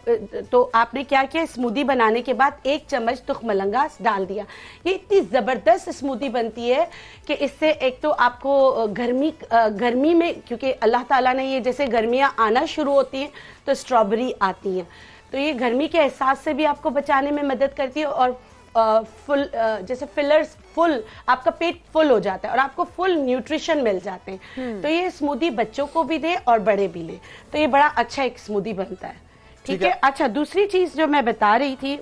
तो आपने क्या किया, स्मूदी बनाने के बाद 1 चम्मच तुख मलंगा डाल दिया। ये इतनी ज़बरदस्त स्मूदी बनती है कि इससे एक तो आपको गर्मी में, क्योंकि अल्लाह ताला ने ये जैसे गर्मियाँ आना शुरू होती हैं तो स्ट्रॉबेरी आती हैं, तो ये गर्मी के एहसास से भी आपको बचाने में मदद करती है। और फुल जैसे फिलर्स फुल, आपका पेट फुल हो जाता है और आपको फुल न्यूट्रिशन मिल जाते हैं। तो ये स्मूदी बच्चों को भी दे और बड़े भी ले, तो ये बड़ा अच्छा एक स्मूदी बनता है। ठीक है। अच्छा दूसरी चीज जो मैं बता रही थी,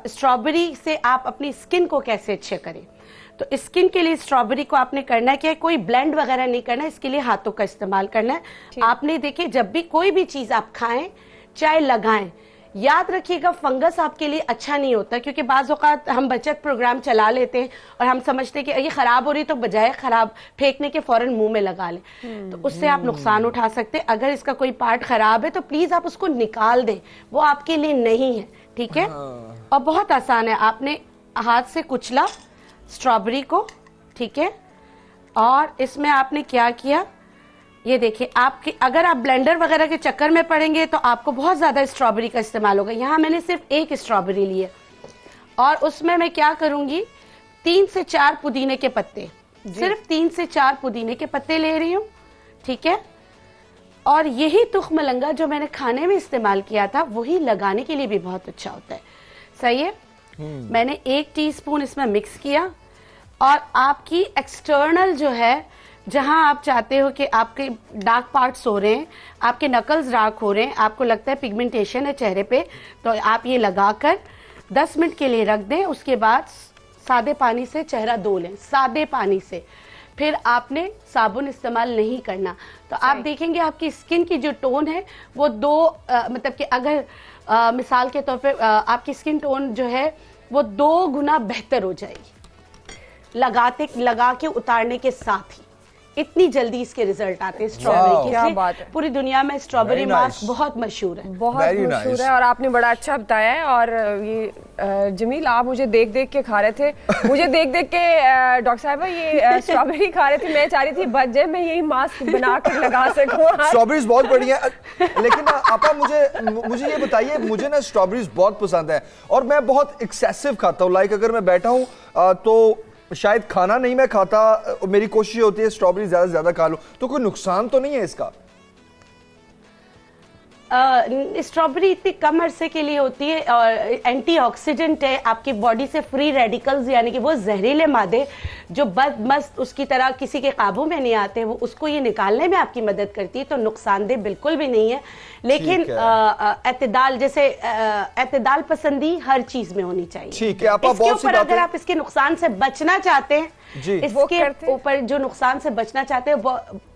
स्ट्रॉबेरी से आप अपनी स्किन को कैसे अच्छे करें। तो स्किन के लिए स्ट्रॉबेरी को आपने करना है कि कोई ब्लेंड वगैरह नहीं करना है, इसके लिए हाथों का इस्तेमाल करना है। आपने देखिए जब भी कोई भी चीज आप खाएं चाहे लगाएं, याद रखिएगा फंगस आपके लिए अच्छा नहीं होता, क्योंकि बाज़ औक़ात हम बचत प्रोग्राम चला लेते हैं और हम समझते हैं कि ये खराब हो रही तो बजाय खराब फेंकने के फौरन मुंह में लगा लें, तो उससे आप नुकसान उठा सकते हैं। अगर इसका कोई पार्ट खराब है तो प्लीज आप उसको निकाल दें, वो आपके लिए नहीं है। ठीक है। और बहुत आसान है, आपने हाथ से कुचला स्ट्रॉबेरी को, ठीक है, और इसमें आपने क्या किया, ये देखिए, आपके अगर आप ब्लेंडर वगैरह के चक्कर में पड़ेंगे तो आपको बहुत ज्यादा स्ट्रॉबेरी का इस्तेमाल होगा। यहाँ मैंने सिर्फ 1 स्ट्रॉबेरी ली है और उसमें मैं क्या करूंगी, 3 से 4 पुदीने के पत्ते, सिर्फ 3 से 4 पुदीने के पत्ते ले रही हूँ। ठीक है। और यही तुख मलंगा जो मैंने खाने में इस्तेमाल किया था वही लगाने के लिए भी बहुत अच्छा होता है। सही है। मैंने 1 टीस्पून इसमें मिक्स किया और आपकी एक्सटर्नल जो है, जहां आप चाहते हो कि आपके डार्क पार्ट्स हो रहे हैं, आपके नकल्स डार्क हो रहे हैं, आपको लगता है पिगमेंटेशन है चेहरे पे, तो आप ये लगाकर 10 मिनट के लिए रख दें। उसके बाद सादे पानी से चेहरा धो लें, सादे पानी से। फिर आपने साबुन इस्तेमाल नहीं करना, तो आप देखेंगे आपकी स्किन की जो टोन है वो मतलब कि अगर मिसाल के तौर पे आपकी स्किन टोन जो है वो 2 गुना बेहतर हो जाएगी लगा के उतारने के साथ ही। इतनी जल्दी इसके रिजल्ट आते हैं स्ट्रॉबेरी के। क्या बात है। पूरी दुनिया में स्ट्रॉबेरी मास्क बहुत मशहूर है, बहुत मशहूर है और आपने बड़ा अच्छा बताया है। और ये जमील, आप मुझे देख देख के खा रहे थे, मुझे देख देख के डॉक्टर साहिबा ये स्ट्रॉबेरी खा रहे थे, मैं चाह रही थी बच जाए, मैं यही मास्क बना कर लगा सकूं। स्ट्रॉबेरीज बहुत बढ़िया, लेकिन आपा मुझे ये बताइए, मुझे ना स्ट्रॉबेरीज बहुत पसंद है और मैं बहुत एक्सेसिव खाता हूँ। लाइक अगर मैं बैठा हूँ तो शायद खाना नहीं मैं खाता, मेरी कोशिश होती है स्ट्रॉबेरी ज्यादा से ज्यादा खा लूं, तो कोई नुकसान तो नहीं है इसका? स्ट्रॉबेरी इतनी कम अरसे के लिए होती है और एंटीऑक्सीडेंट है, आपकी बॉडी से फ्री रेडिकल्स यानी कि वो जहरीले मादे जो बदमस्त उसकी तरह किसी के काबू में नहीं आते, वो उसको ये निकालने में आपकी मदद करती है, तो नुकसानदेह बिल्कुल भी नहीं है। लेकिन एतदाल, जैसे एतदाल पसंदी हर चीज में होनी चाहिए। ठीक है। इसके ऊपर अगर आप इसके नुकसान से बचना चाहते हैं, इसके ऊपर जो नुकसान से बचना चाहते हैं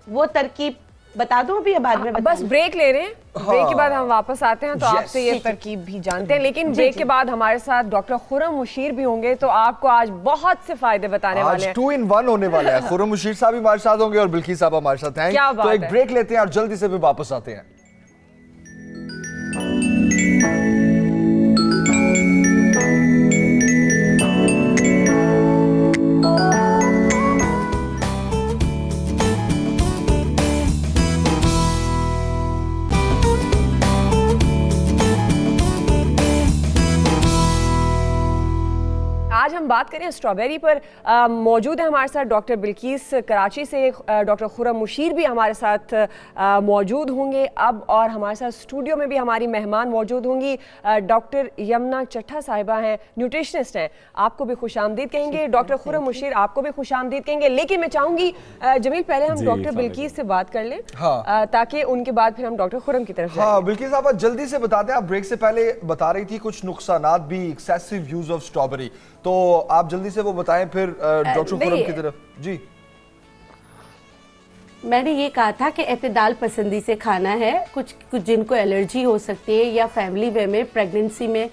वो तरकीब बता दूं अभी या बाद में? बस ब्रेक ले रहे हैं, ब्रेक के बाद हम वापस आते हैं तो आपसे ये तरकीब भी जानते हैं। लेकिन ब्रेक के बाद हमारे साथ डॉक्टर खुर्रम मुशीर भी होंगे, तो आपको आज बहुत से फायदे बताने वाले हैं। 2 in 1 होने वाला है। खुर्रम मुशीर साहब भी हमारे साथ होंगे और बिल्किस साहब हमारे साथ हैं। तो एक ब्रेक लेते हैं और जल्दी से फिर वापस आते हैं। बात करें स्ट्रॉबेरी पर, मौजूद है हमारे साथ डॉक्टर बिल्किस कराची से, डॉक्टर खुर्रम मुशीर भी हमारे साथ मौजूद होंगे अब, और हमारे साथ स्टूडियो में भी हमारी मेहमान मौजूद होंगी। डॉक्टर यमुना चट्टा साहिबा हैं, न्यूट्रिशनिस्ट हैं, आपको भी खुशामदीद कहेंगे। डॉक्टर खुर्रम मुशीर आपको भी खुशामदीद कहेंगे। लेकिन मैं चाहूँगी जमील पहले हम डॉक्टर बिल्किस से बात कर लें, हाँ। ताकि उनके बाद फिर हम डॉक्टर खुर्रम की तरफ हाँ बिल्किस साहब जल्दी से बताते हैं, आप ब्रेक से पहले बता रही थी कुछ नुकसानात भी एक्सेसिव यूज ऑफ स्ट्रॉबेरी, तो आप जल्दी से वो बताएं फिर डॉक्टर खुर्रम की तरफ। जी मैंने ये कहा था कि एतदाल पसंदी से खाना है, कुछ जिनको एलर्जी हो सकती है या फैमिली वे में प्रेगनेंसी में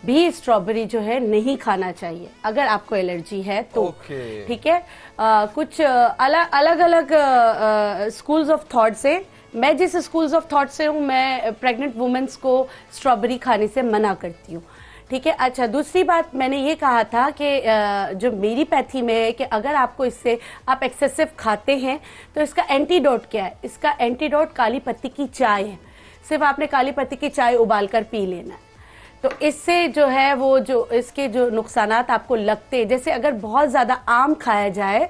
भी स्ट्रॉबेरी जो है नहीं खाना चाहिए अगर आपको एलर्जी है तो। ठीक है, कुछ अलग अलग स्कूल्स ऑफ थॉट से, मैं जिस स्कूल्स ऑफ थॉट से हूँ, मैं प्रेग्नेंट वुमेन्स को स्ट्रॉबेरी खाने से मना करती हूँ। ठीक है, अच्छा दूसरी बात मैंने ये कहा था कि जो मेरी पैथी में है कि अगर आपको इससे आप एक्सेसिव खाते हैं तो इसका एंटीडोट क्या है? इसका एंटीडोट काली पत्ती की चाय है। सिर्फ आपने काली पत्ती की चाय उबाल कर पी लेना है, तो इससे जो है वो जो इसके जो नुकसानात आपको लगते हैं, जैसे अगर बहुत ज़्यादा आम खाया जाए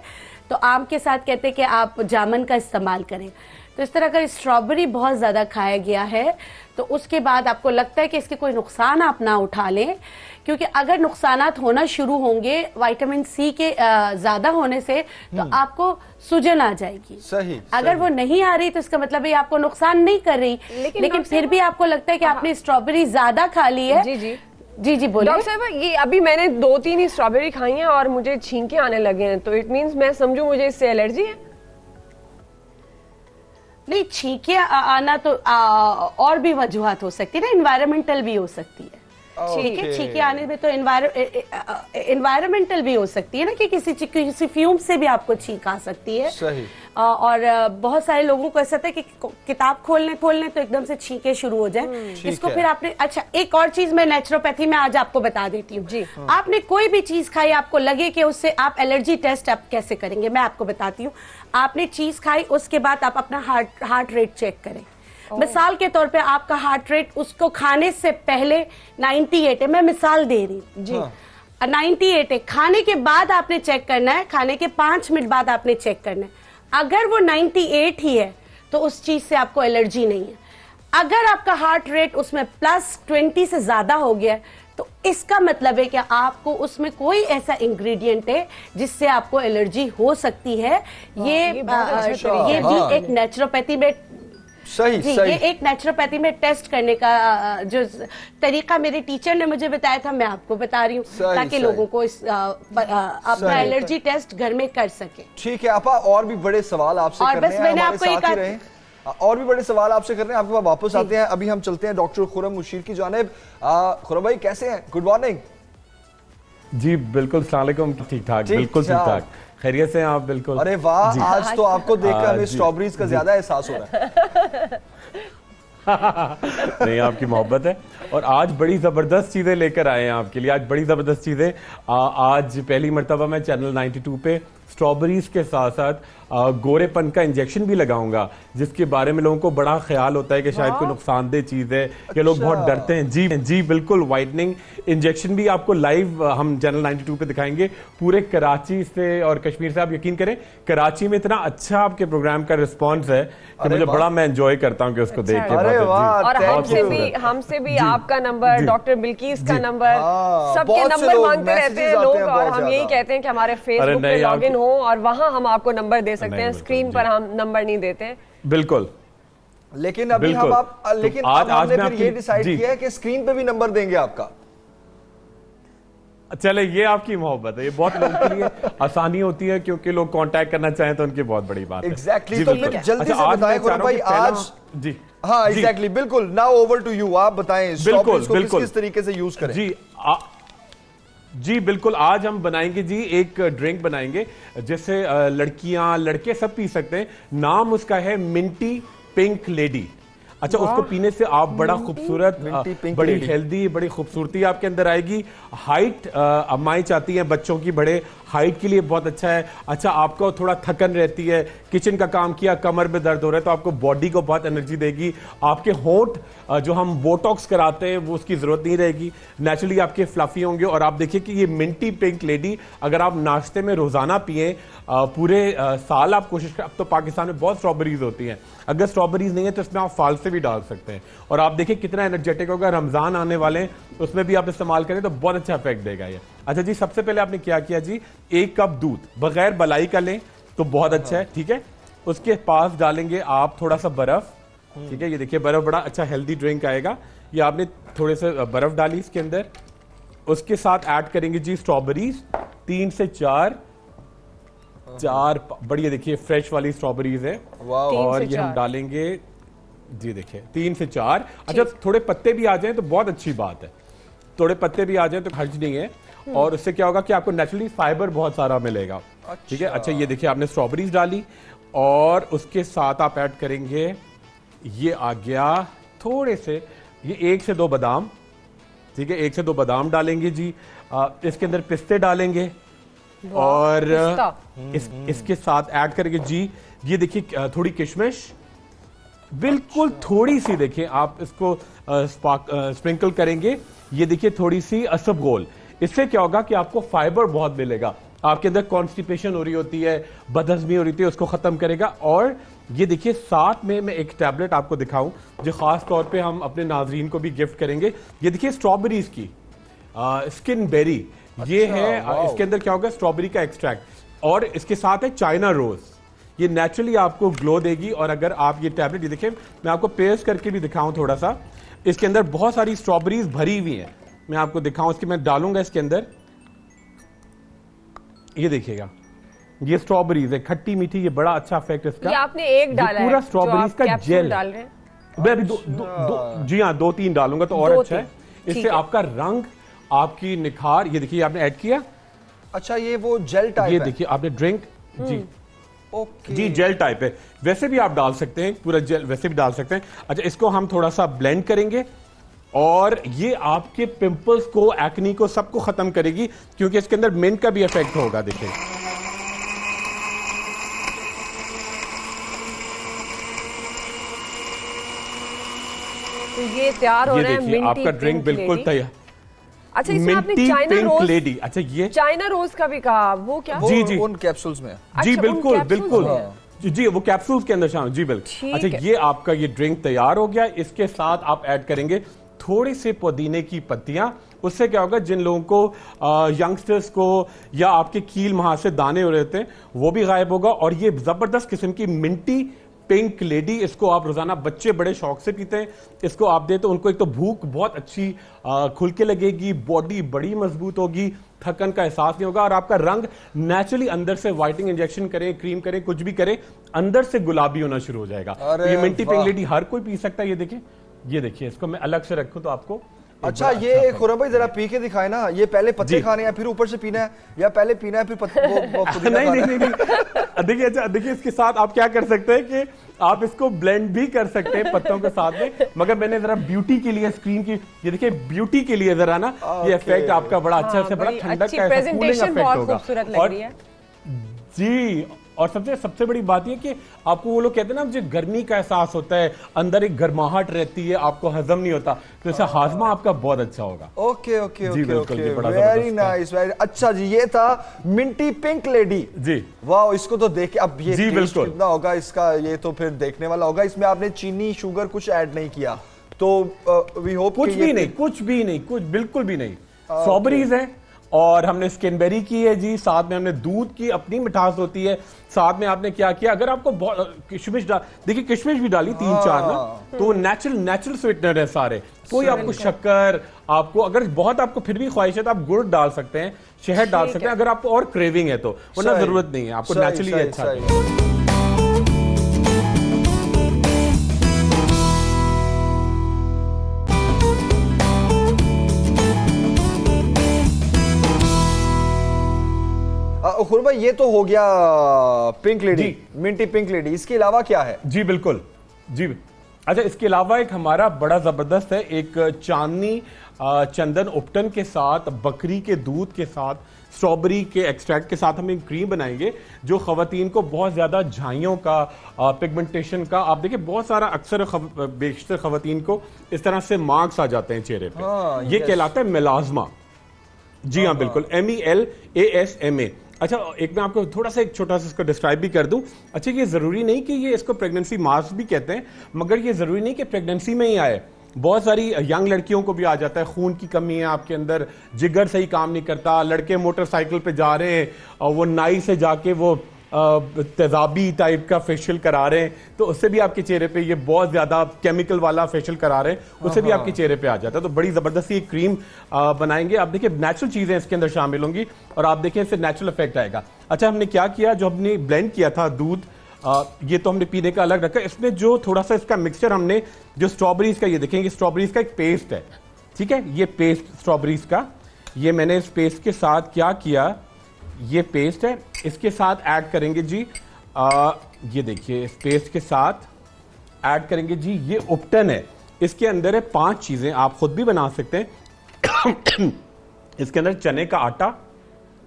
तो आम के साथ कहते हैं कि आप जामुन का इस्तेमाल करें, तो इस तरह अगर स्ट्रॉबेरी बहुत ज़्यादा खाया गया है तो उसके बाद आपको लगता है कि इसके कोई नुकसान आप ना उठा लें, क्योंकि अगर नुकसानात होना शुरू होंगे विटामिन सी के ज़्यादा होने से तो आपको सूजन आ जाएगी। सही, अगर सही। वो नहीं आ रही तो इसका मतलब ये आपको नुकसान नहीं कर रही, लेकिन फिर भी आपको लगता है कि आपने स्ट्रॉबेरी ज़्यादा खा ली है। जी जी जी जी बोलिए। डॉक्टर साहब, ये अभी मैंने 2-3 ही स्ट्रॉबेरी खाई हैं और मुझे छींके आने लगे हैं, तो इट मीन्स मैं समझूं मुझे इससे एलर्जी है? नहीं, छींके आना तो और भी वजूहात हो सकती है ना, एनवायरमेंटल भी हो सकती है। ठीक है, छींके आने में तो एनवायरमेंटल भी हो सकती है ना, कि किसी फ्यूम से भी आपको छींक आ सकती है। सही। और बहुत सारे लोगों को ऐसा था कि किताब खोलने तो एकदम से छींके शुरू हो जाए। इसको फिर आपने, अच्छा एक और चीज मैं नेचुरोपैथी में आज आपको बता देती हूँ। जी, आपने कोई भी चीज खाई, आपको लगे कि उससे आप एलर्जी टेस्ट आप कैसे करेंगे, मैं आपको बताती हूँ। आपने चीज खाई, उसके बाद आप अपना हार्ट रेट चेक करें। मिसाल के तौर पे आपका हार्ट रेट उसको खाने से पहले 98 है, मैं मिसाल दे रही हूँ जी, 98 है। खाने के बाद आपने चेक करना है, खाने के 5 मिनट बाद आपने चेक करना है। अगर वो 98 ही है तो उस चीज से आपको एलर्जी नहीं है। अगर आपका हार्ट रेट उसमें +20 से ज्यादा हो गया तो इसका मतलब है कि आपको उसमें कोई ऐसा इंग्रेडिएंट है जिससे आपको एलर्जी हो सकती है। ये भी एक नेचुरोपैथी में सही, जी, सही। ये एक नेचुरोपैथी में टेस्ट करने का जो तरीका मेरे टीचर ने मुझे बताया था, मैं आपको बता रही हूँ, ताकि लोगों को अपना एलर्जी टेस्ट घर में कर सके। ठीक है आपा, और भी बड़े सवाल आपसे करने हैं, मैंने हमारे आपको साथ ही रहें। और भी बड़े सवाल आपसे करने हैं, आपके पास वापस आते हैं। अभी हम चलते हैं डॉक्टर खुर्रम मुशीर की जानिब। खुर्रम भाई कैसे हैं? Good morning. जी बिल्कुल, अस्सलाम वालेकुम। ठीक ठाक, बिल्कुल ठीक ठाक, खैरियत से हैं आप? बिल्कुल। अरे वाह, आज तो आपको देखकर हमें स्ट्रॉबेरीज का ज्यादा एहसास हो रहा है। नहीं, आपकी मोहब्बत है। और आज बड़ी ज़बरदस्त चीज़ें लेकर आए हैं आपके लिए, आज बड़ी ज़बरदस्त चीज़ें। आज पहली मर्तबा मैं चैनल 92 पे स्ट्रॉबेरीज के साथ साथ गोरेपन का इंजेक्शन भी लगाऊंगा, जिसके बारे में लोगों को बड़ा ख्याल होता है कि शायद कोई नुकसानदेह चीज़ है, कि लोग बहुत डरते हैं। जी जी बिल्कुल, वाइटनिंग इंजेक्शन भी आपको लाइव हम चैनल 92 पे दिखाएंगे, पूरे कराची से और कश्मीर से। आप यकीन करें, कराची में इतना अच्छा आपके प्रोग्राम का रिस्पॉन्स है कि मुझे बड़ा, मैं एंजॉय करता हूँ कि उसको देख के। और हमसे भी आपका नंबर, डॉक्टर बिल्किस का नंबर, सबके नंबर मांगते रहते हैं लोग, और हम यही कहते हैं कि हमारे फेसबुक पे लॉग इन हो और वहां हम आपको नंबर दे सकते हैं, स्क्रीन पर हम नंबर नहीं देते। बिल्कुल, लेकिन अभी हम आज हमने फिर ये डिसाइड किया है कि स्क्रीन पे भी नंबर देंगे आपका। चले, ये आपकी मोहब्बत है, ये बहुत लोगों के लिए आसानी होती है, क्योंकि लोग कांटेक्ट करना चाहें तो उनकी बहुत बड़ी बात है। एग्जैक्टली, तो फिर जल्दी से बताएं खुर्रम भाई आज। जी हाँ, एग्जैक्टली, बिल्कुल। नाउ ओवर टू यू, आप बताएं स्ट्रॉबेरीज को किस तरीके से यूज करें। जी बिल्कुल, आज हम बनाएंगे जी एक ड्रिंक बनाएंगे जिससे लड़कियां लड़के सब पी सकते हैं। नाम उसका है मिंटी पिंक लेडी। अच्छा, उसको पीने से आप बड़ा खूबसूरत, बड़ी हेल्दी, बड़ी खूबसूरती आपके अंदर आएगी। हाइट अम्माएं चाहती हैं बच्चों की बड़े हाइट के लिए बहुत अच्छा है। अच्छा, आपको थोड़ा थकन रहती है, किचन का काम किया, कमर में दर्द हो रहा है, तो आपको बॉडी को बहुत एनर्जी देगी। आपके होंठ जो हम बोटॉक्स कराते हैं वो उसकी जरूरत नहीं रहेगी, नेचुरली आपके फ्लफी होंगे। और आप देखिए कि ये मिंटी पिंक लेडी अगर आप नाश्ते में रोजाना पिए, पूरे साल आप कोशिश करें। अब तो पाकिस्तान में बहुत स्ट्रॉबेरीज होती हैं, अगर स्ट्रॉबेरीज नहीं है तो इसमें आप फाल से भी डाल सकते हैं। और आप देखिए कितना एनर्जेटिक होगा। रमजान आने वाले हैं, उसमें भी आप इस्तेमाल करें तो बहुत अच्छा इफेक्ट देगा ये। अच्छा जी, सबसे पहले आपने क्या किया जी, 1 कप दूध बगैर मलाई का लें तो बहुत अच्छा है, ठीक है। उसके पास डालेंगे आप थोड़ा सा बर्फ, ठीक है। ये देखिए बर्फ बड़ा अच्छा हेल्दी ड्रिंक आएगा। ये आपने थोड़े से बर्फ डाली इसके अंदर। उसके साथ ऐड करेंगे जी स्ट्रॉबेरीज, 3 से 4 बढ़िया, देखिए फ्रेश वाली स्ट्रॉबेरीज है। और ये हम डालेंगे जी, देखिए 3 से 4। अच्छा, थोड़े पत्ते भी आ जाएं तो बहुत अच्छी बात है, थोड़े पत्ते भी आ जाएं तो हर्ज नहीं है। और उससे क्या होगा कि आपको नेचुरली फाइबर बहुत सारा मिलेगा, ठीक है। अच्छा, ये देखिए आपने स्ट्रॉबेरीज डाली और उसके साथ आप ऐड करेंगे, ये आ गया थोड़े से, ये 1 से 2 बादाम, ठीक है। 1 से 2 बादाम डालेंगे जी। इसके अंदर पिस्ते डालेंगे और इसके साथ ऐड करेंगे जी, ये देखिए थोड़ी किशमिश, बिल्कुल थोड़ी सी, देखिए आप इसको स्प्रिंकल करेंगे। ये देखिए थोड़ी सी असफगोल। इससे क्या होगा कि आपको फाइबर बहुत मिलेगा। आपके अंदर कॉन्स्टिपेशन हो रही होती है, बदहजमी हो रही थी, उसको खत्म करेगा। और ये देखिए साथ में मैं एक टैबलेट आपको दिखाऊं जो खास तौर पे हम अपने नाजरीन को भी गिफ्ट करेंगे। ये देखिए स्ट्रॉबेरीज की स्किन बेरी, ये है। इसके अंदर क्या होगा, स्ट्रॉबेरी का एक्सट्रैक्ट, और इसके साथ है चाइना रोज। ये नेचुरली आपको ग्लो देगी। और अगर आप ये टैबलेट, ये देखिए मैं आपको पेस्ट करके भी दिखाऊं थोड़ा सा, इसके अंदर बहुत सारी स्ट्रॉबेरीज भरी हुई हैं, मैं आपको दिखाऊं। इसकी मैं डालूंगा इसके अंदर, ये देखिएगा ये स्ट्रॉबेरीज है, खट्टी मीठी, ये बड़ा अच्छा इफेक्ट इसका। ये आपने एक डाला है, पूरा स्ट्रॉबेरीज का जेल डाल रहे हैं। मैं अभी जी हाँ 2-3 डालूंगा तो और अच्छा है। इससे आपका रंग, आपकी निखार, ये देखिए आपने ऐड किया। अच्छा, ये वो जेल टाइप है, ये देखिए आपने ड्रिंक जी, ओके जी जेल टाइप है। वैसे भी आप डाल सकते हैं, पूरा जेल वैसे भी डाल सकते हैं। अच्छा, इसको हम थोड़ा सा ब्लेंड करेंगे और ये आपके पिंपल्स को, एक्नी को, सबको खत्म करेगी, क्योंकि इसके अंदर मिंट का भी इफेक्ट होगा। देखिए तो ये तैयार हो रहा है, मिंटी आपका ड्रिंक बिल्कुल तैयार। अच्छा, इसमें आपने चाइना रोज लेडी, अच्छा ये चाइना रोज का भी कहा, वो क्या? जी जी उन कैप्सूल्स में। जी अच्छा, बिल्कुल उन बिल्कुल कैप्सूल्स जी, वो कैप्सूल्स के अंदर शामिल, जी बिल्कुल। अच्छा, ये आपका ये ड्रिंक तैयार हो गया। इसके साथ आप ऐड करेंगे थोड़े से पुदीने की पत्तियां। उससे क्या होगा, जिन लोगों को, यंगस्टर्स को, या आपके कील वहां से दाने हो रहे थे, वो भी गायब होगा। और ये जबरदस्त किस्म की मिंटी पिंक लेडी, इसको आप रोजाना, बच्चे बड़े शौक से पीते हैं, इसको आप दे तो उनको एक तो भूख बहुत अच्छी खुल के लगेगी, बॉडी बड़ी मजबूत होगी, थकन का एहसास नहीं होगा, और आपका रंग नेचुरली अंदर से, व्हाइटनिंग इंजेक्शन करें, क्रीम करें, कुछ भी करें, अंदर से गुलाबी होना शुरू हो जाएगा। तो ये मिंटी पिंक लेडी हर कोई पी सकता है। ये देखिए इसको मैं अलग से रखूं तो आपको अच्छा, ये खुरम भाई जरा पी के दिखाए ना, ये पहले पत्ते खाने हैं फिर ऊपर से पीना है, या पहले पीना है फिर वो नहीं। देखिए, अच्छा देखिए, इसके साथ आप क्या कर सकते हैं कि आप इसको ब्लेंड भी कर सकते हैं पत्तों के साथ में, मगर मैंने जरा ब्यूटी के लिए स्क्रीन की, ये देखिए ब्यूटी के लिए जरा ना, ये इफेक्ट आपका बड़ा अच्छा से, बड़ा ठंडक का कूलिंग इफेक्ट होगा। जी, और सबसे बड़ी बात ये कि आपको, वो लोग कहते हैं ना, जो गर्मी का एहसास होता है, अंदर एक गर्माहट रहती है, आपको हजम नहीं होता, तो इससे हाजमा आपका बहुत अच्छा होगा। Okay okay okay, very nice, very अच्छा जी। ये था मिंटी पिंक लेडी जी, वाह। इसको तो देख के अब ये जी बिल्कुल कितना होगा इसका, ये तो फिर देखने वाला होगा। इसमें आपने चीनी, शुगर कुछ ऐड नहीं किया, तो वी होप कुछ भी नहीं, कुछ बिल्कुल भी नहीं। स्ट्रॉबेरीज है और हमने स्किनबेरी की है जी, साथ में हमने दूध की अपनी मिठास होती है, साथ में आपने क्या किया, अगर आपको किशमिश देखिए किशमिश भी डाली 3-4 ना, तो नेचुरल स्वीटनर है सारे। कोई आपको शक्कर, आपको अगर बहुत आपको फिर भी ख्वाहिश है तो आप गुड़ डाल सकते हैं, शहद डाल सकते हैं, अगर आपको और क्रेविंग है तो, वरना जरूरत नहीं है, आपको नेचुरली अच्छा। खुरमा, ये तो हो गया pink lady, Minty pink lady, इसके अलावा क्या है? जी बिल्कुल जी। अच्छा, इसके अलावा एक हमारा बड़ा जबरदस्त है, एक चांदनी चंदन उपटन के साथ, बकरी के दूध के साथ स्ट्रॉबेरी के एक्सट्रैक्ट के साथ हम एक क्रीम बनाएंगे जो खवातीन को बहुत ज़्यादा झाइयों का, पिगमेंटेशन का, आप देखिए बहुत सारा अक्सर बेशतर खवातीन को इस तरह से मार्क्स आ जाते हैं चेहरे पे, ये कहलाता है मेलाज्मा। जी हाँ बिल्कुल, MELASMA। अच्छा, एक मैं आपको थोड़ा सा एक छोटा सा इसको डिस्क्राइब भी कर दूं। अच्छा, ये ज़रूरी नहीं कि ये इसको प्रेगनेंसी मास्क भी कहते हैं, मगर ये ज़रूरी नहीं कि प्रेगनेंसी में ही आए, बहुत सारी यंग लड़कियों को भी आ जाता है। खून की कमी है आपके अंदर, जिगर सही काम नहीं करता, लड़के मोटरसाइकिल पे जा रहे हैं और वो नाई से जाके वो तेजाबी टाइप का फेशियल करा रहे हैं, तो उससे भी आपके चेहरे पे ये बहुत ज़्यादा केमिकल वाला फेशियल करा रहे हैं, उससे भी आपके चेहरे पे आ जाता है। तो बड़ी ज़बरदस्त ये क्रीम बनाएंगे। आप देखिए नेचुरल चीज़ें इसके अंदर शामिल होंगी और आप देखिए इससे नेचुरल इफेक्ट आएगा। अच्छा, हमने क्या किया, जो हमने ब्लेंड किया था दूध, ये तो हमने पीने का अलग रखा, इसमें जो थोड़ा सा इसका मिक्सचर हमने जो स्ट्रॉबेरीज का, ये देखेंगे स्ट्रॉबेरीज का एक पेस्ट है, ठीक है, ये पेस्ट स्ट्रॉबेरीज का, ये मैंने इस पेस्ट के साथ क्या किया, ये पेस्ट है, इसके साथ ऐड करेंगे जी ये देखिए इस पेस्ट के साथ ऐड करेंगे जी ये उपटन है, इसके अंदर है 5 चीजें, आप खुद भी बना सकते हैं। इसके अंदर चने का आटा,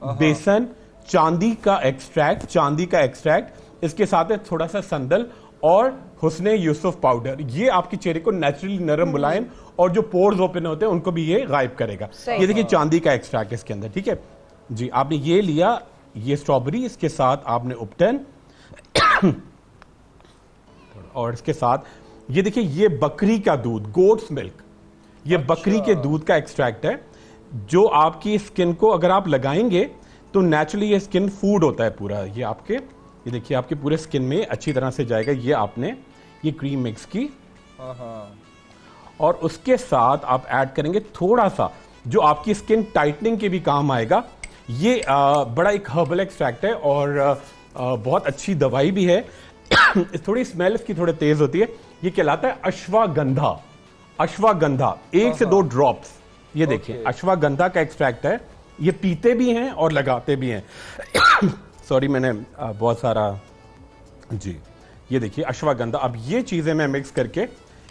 बेसन, चांदी का एक्सट्रैक्ट, इसके साथ है थोड़ा सा संदल और हुस्ने यूसुफ पाउडर। ये आपके चेहरे को नेचुरली नरम, मुलायम और जो पोर्स ओपन होते हैं उनको भी ये गायब करेगा। ये देखिए चांदी का एक्सट्रैक्ट इसके अंदर, ठीक है जी। आपने ये लिया, ये स्ट्रॉबेरी, इसके साथ आपने उपटन और इसके साथ ये देखिए ये बकरी का दूध, गोट्स मिल्क, ये बकरी के दूध का एक्सट्रैक्ट है जो आपकी स्किन को अगर आप लगाएंगे तो नेचुरली ये स्किन फूड होता है पूरा, ये आपके, ये देखिए आपके पूरे स्किन में अच्छी तरह से जाएगा। ये आपने ये क्रीम मिक्स की और उसके साथ आप ऐड करेंगे थोड़ा सा जो आपकी स्किन टाइटनिंग के भी काम आएगा। ये बड़ा एक हर्बल एक्सट्रैक्ट है और बहुत अच्छी दवाई भी है। थोड़ी स्मेल इसकी थोड़ी तेज होती है। ये कहलाता है अश्वगंधा। 1 से 2 ड्रॉप्स, ये देखिए अश्वगंधा का एक्सट्रैक्ट है। ये पीते भी हैं और लगाते भी हैं। सॉरी मैंने बहुत सारा जी, ये देखिए अश्वगंधा। अब ये चीजें मैं मिक्स करके,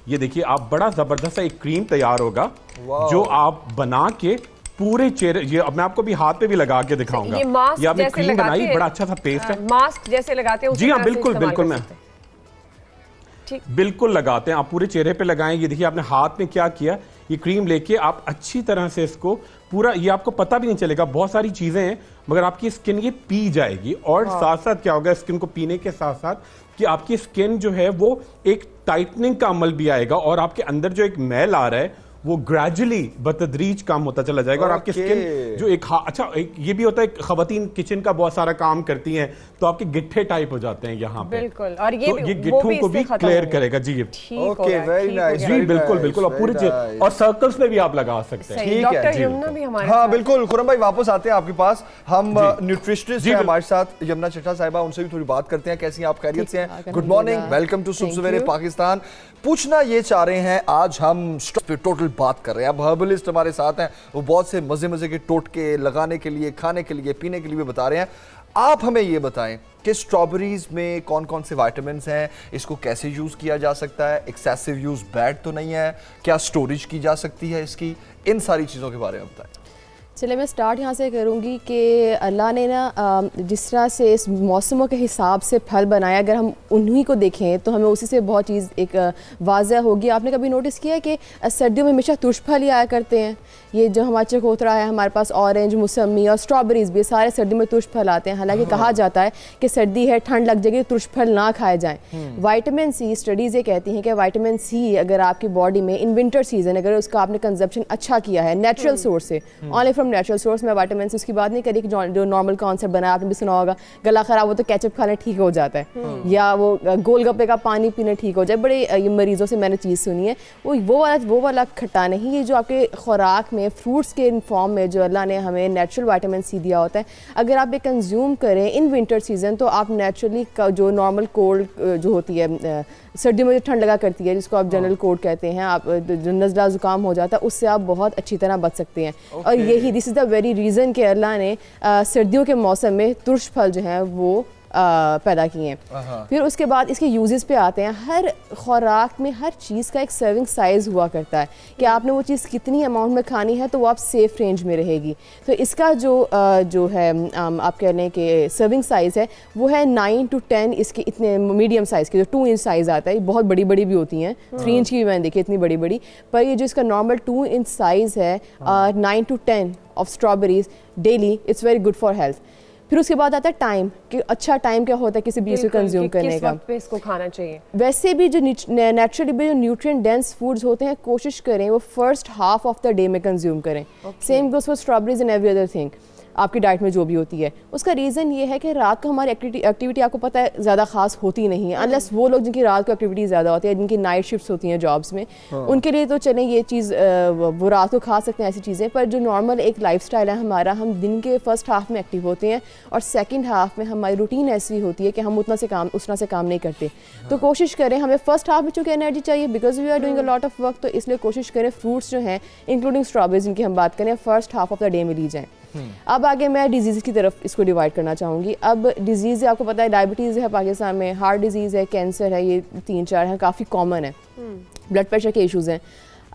ये देखिए आप बड़ा जबरदस्त एक क्रीम तैयार होगा जो आप बना के पूरे चेहरे, ये अब मैं आपको भी हाथ पे भी लगा के दिखाऊंगा। ये आपने क्रीम बनाई, बड़ा अच्छा सा पेस्ट है, मास्क जैसे लगाते हैं जी हाँ बिल्कुल बिल्कुल, मैं बिल्कुल लगाते हैं, आप पूरे चेहरे पे लगाएं। ये देखिए आपने हाथ में क्या किया, ये क्रीम लेके आप अच्छी तरह से इसको पूरा, ये आपको पता भी नहीं चलेगा, बहुत सारी चीजें हैं मगर आपकी स्किन ये पी जाएगी। और साथ साथ क्या होगा, स्किन को पीने के साथ साथ कि आपकी स्किन जो है वो एक टाइटनिंग का अमल भी आएगा और आपके अंदर जो एक मैल आ रहा है वो ग्रेजुअली बतदरीज काम होता चला जाएगा। और आपकी स्किन जो एक अच्छा एक ये भी होता है, खवातीन किचन का बहुत सारा काम करती हैं तो आपके गिट्ठे टाइप हो जाते हैं यहाँ पे, बिल्कुल, और ये तो ये गिट्ठों को भी क्लियर करेगा जी। ओके, वेरी नाइस जी बिल्कुल बिल्कुल, और पूरे और सर्कल्स में भी आप लगा सकते हैं। ठीक है, डॉक्टर यमुना भी हमारे हाँ बिल्कुल। खुरम भाई वापस आते हैं आपके पास, हम न्यूट्रिशनिस्ट हैं हमारे साथ यमुना चट्टा साहिबा, उनसे भी थोड़ी बात करते हैं। कैसी आप, खैरियत से हैं? गुड मॉर्निंग, वेलकम टू सुबह सवेरे पाकिस्तान। पूछना ये चाह रहे हैं, आज हम टोटल बात कर रहे हैं, अब हर्बलिस्ट हमारे साथ हैं, वो बहुत से मजे मजे के टोटके लगाने के लिए, खाने के लिए, पीने के लिए भी बता रहे हैं। आप हमें ये बताएं कि स्ट्रॉबेरीज में कौन कौन से विटामिन हैं, इसको कैसे यूज किया जा सकता है, एक्सेसिव यूज बैड तो नहीं है, क्या स्टोरेज की जा सकती है इसकी, इन सारी चीज़ों के बारे में बताएं। चलिए मैं स्टार्ट यहाँ से करूँगी कि अल्लाह ने ना जिस तरह से इस मौसमों के हिसाब से फल बनाया, अगर हम उन्हीं को देखें तो हमें उसी से बहुत चीज़ एक वाज़ह होगी। आपने कभी नोटिस किया है कि सर्दियों में हमेशा तुर्श फल ही आया करते हैं, ये जो हमारा चकोतरा है, हमारे पास ऑरेंज, मौसमी और स्ट्रॉबेरीज भी सारे सर्दियों में तुर्श फल आते हैं। हालांकि कहा जाता है कि सर्दी है, ठंड लग जाएगी, तुर्श फल ना खाए जाएँ। विटामिन सी, स्टडीज़ ये कहती हैं कि विटामिन सी अगर आपकी बॉडी में इन विंटर सीजन अगर उसका आपने कंजप्शन अच्छा किया है नेचुरल सोर्स से, ऑनली फ्रॉम नेचुरल सोर्स, में विटामिन सी, उसकी बात नहीं करी कि जो नॉर्मल कॉन्सेप्ट बनाया, आपने भी सुना होगा गला खराब हो तो केचप खाने ठीक हो जाता है, या वो गोलगप्पे का पानी पीने ठीक हो जाए। बड़े मरीजों से मैंने चीज़ सुनी है, वो वाला खट्टा नहीं, ये जो आपके खुराक में फ्रूट्स के फॉर्म में जो अल्लाह ने हमें नेचुरल विटामिन सी दिया होता है, अगर आप ये कंज्यूम करें इन विंटर सीजन तो आप नेचुरली जो नॉर्मल कोल्ड जो होती है सर्दियों में जो ठंड लगा करती है, जिसको आप जनरल कोल्ड कहते हैं, आप जो नज़ला ज़ुकाम हो जाता है, उससे आप बहुत अच्छी तरह बच सकते हैं। और यही this is the very reason कि अल्लाह ने सर्दियों के मौसम में तुर्श फल जो हैं वो पैदा किए हैं। फिर उसके बाद इसके यूजेस पे आते हैं। हर खुराक में हर चीज़ का एक सर्विंग साइज़ हुआ करता है कि आपने वो चीज़ कितनी अमाउंट में खानी है तो वो आप सेफ रेंज में रहेगी। तो इसका जो है आप कह लें कि सर्विंग साइज़ है वो है 9 to 10, इसके इतने मीडियम साइज़ के जो 2 इंच साइज़ आता है, बहुत बड़ी बड़ी भी होती हैं, 3 इंच की भी मैंने देखी इतनी बड़ी बड़ी, पर ये जो इसका नॉर्मल 2 इंच साइज़ है 9 to 10 of strawberries daily, it's very good for health. फिर उसके बाद आता है टाइम, कि अच्छा टाइम क्या होता है किसी बीज को कंज्यूम करने किस का, वक्त पे इसको खाना चाहिए। वैसे भी जो नेचुरली भी जो न्यूट्रिएंट डेंस फूड्स होते हैं कोशिश करें वो first half of the day में कंज्यूम करें। Same goes for strawberries and every other thing आपकी डाइट में जो भी होती है। उसका रीज़न ये है कि रात को हमारी एक्टिविटी आपको पता है ज़्यादा खास होती नहीं है, अनलेस वो लोग जिनकी रात को एक्टिविटी ज़्यादा होती है, जिनकी नाइट शिफ्ट्स होती हैं जॉब्स में, उनके लिए तो चलें ये चीज़ वो रात को खा सकते हैं ऐसी चीज़ें। पर जो नॉर्मल एक लाइफस्टाइल है हमारा, हम दिन के फर्स्ट हाफ में एक्टिव होते हैं और सेकेंड हाफ में हमारी रूटीन ऐसी होती है कि हम उतना से काम नहीं करते। तो कोशिश करें, हमें फर्स्ट हाफ में चूँकि एनर्जी चाहिए because we are doing a lot of work, तो इसलिए कोशिश करें फ्रूट्स जो हैं इंक्लूडिंग स्ट्रॉबेरीज जिनकी हम बात करें first half of the day में ली जाएँ। अब आगे मैं डिजीज़ की तरफ इसको डिवाइड करना चाहूँगी। अब डिजीज़ आपको पता है डायबिटीज़ है पाकिस्तान में, हार्ट डिजीज़ है, कैंसर है, ये 3-4 हैं, काफ़ी कॉमन है। ब्लड प्रेशर के इश्यूज़ हैं।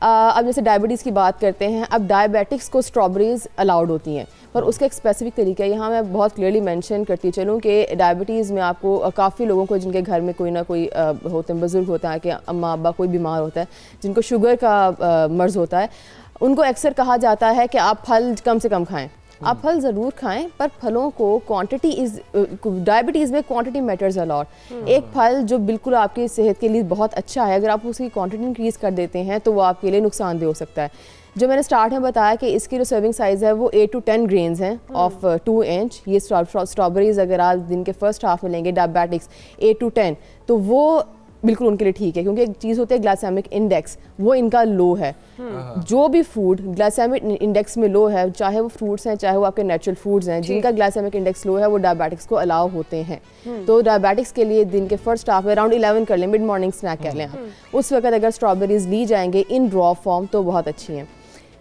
अब जैसे डायबिटीज़ की बात करते हैं, अब डायबिटिक्स को स्ट्रॉबेरीज अलाउड होती हैं, पर उसका एक स्पेसिफिक तरीका है। यहाँ मैं बहुत क्लियरली मेंशन करती चलूँ कि डायबिटीज़ में आपको काफ़ी लोगों को जिनके घर में कोई ना कोई होते हैं, बुज़ुर्ग होता है कि अम्मा अब्बा कोई बीमार होता है, जिनको शुगर का मर्ज़ होता है, उनको अक्सर कहा जाता है कि आप फल कम से कम खाएँ। आप फल ज़रूर खाएं, पर फलों को क्वांटिटी इज़ डायबिटीज़ में क्वांटिटी मैटर्स अ लॉट। एक फल जो बिल्कुल आपकी सेहत के लिए बहुत अच्छा है, अगर आप उसकी क्वांटिटी इंक्रीज़ कर देते हैं तो वो आपके लिए नुकसानदेह हो सकता है। जो मैंने स्टार्ट में बताया कि इसकी जो सर्विंग साइज़ है वो 8 to 10 ग्रेन्स हैं ऑफ 2 इंच। ये स्ट्रॉबेरीज अगर आप दिन के फर्स्ट हाफ में लेंगे डायबिटिक्स 8 to 10, तो वो बिल्कुल उनके लिए ठीक है, क्योंकि एक चीज़ होती है ग्लाइसेमिक इंडेक्स, वो इनका लो है। जो भी फूड ग्लाइसेमिक इंडेक्स में लो है, चाहे वो फ्रूट्स हैं चाहे वो आपके नेचुरल फूड्स हैं, जिनका ग्लाइसेमिक इंडेक्स लो है वो डायबिटिक्स को अलाउ होते हैं। तो डायबिटिक्स के लिए दिन के फर्स्ट हाफ में अराउंड 11 कर लें, मिड मॉर्निंग स्नैक कर लें आप, उस वक्त अगर स्ट्रॉबेरीज ली जाएंगे इन रॉ फॉर्म तो बहुत अच्छी हैं।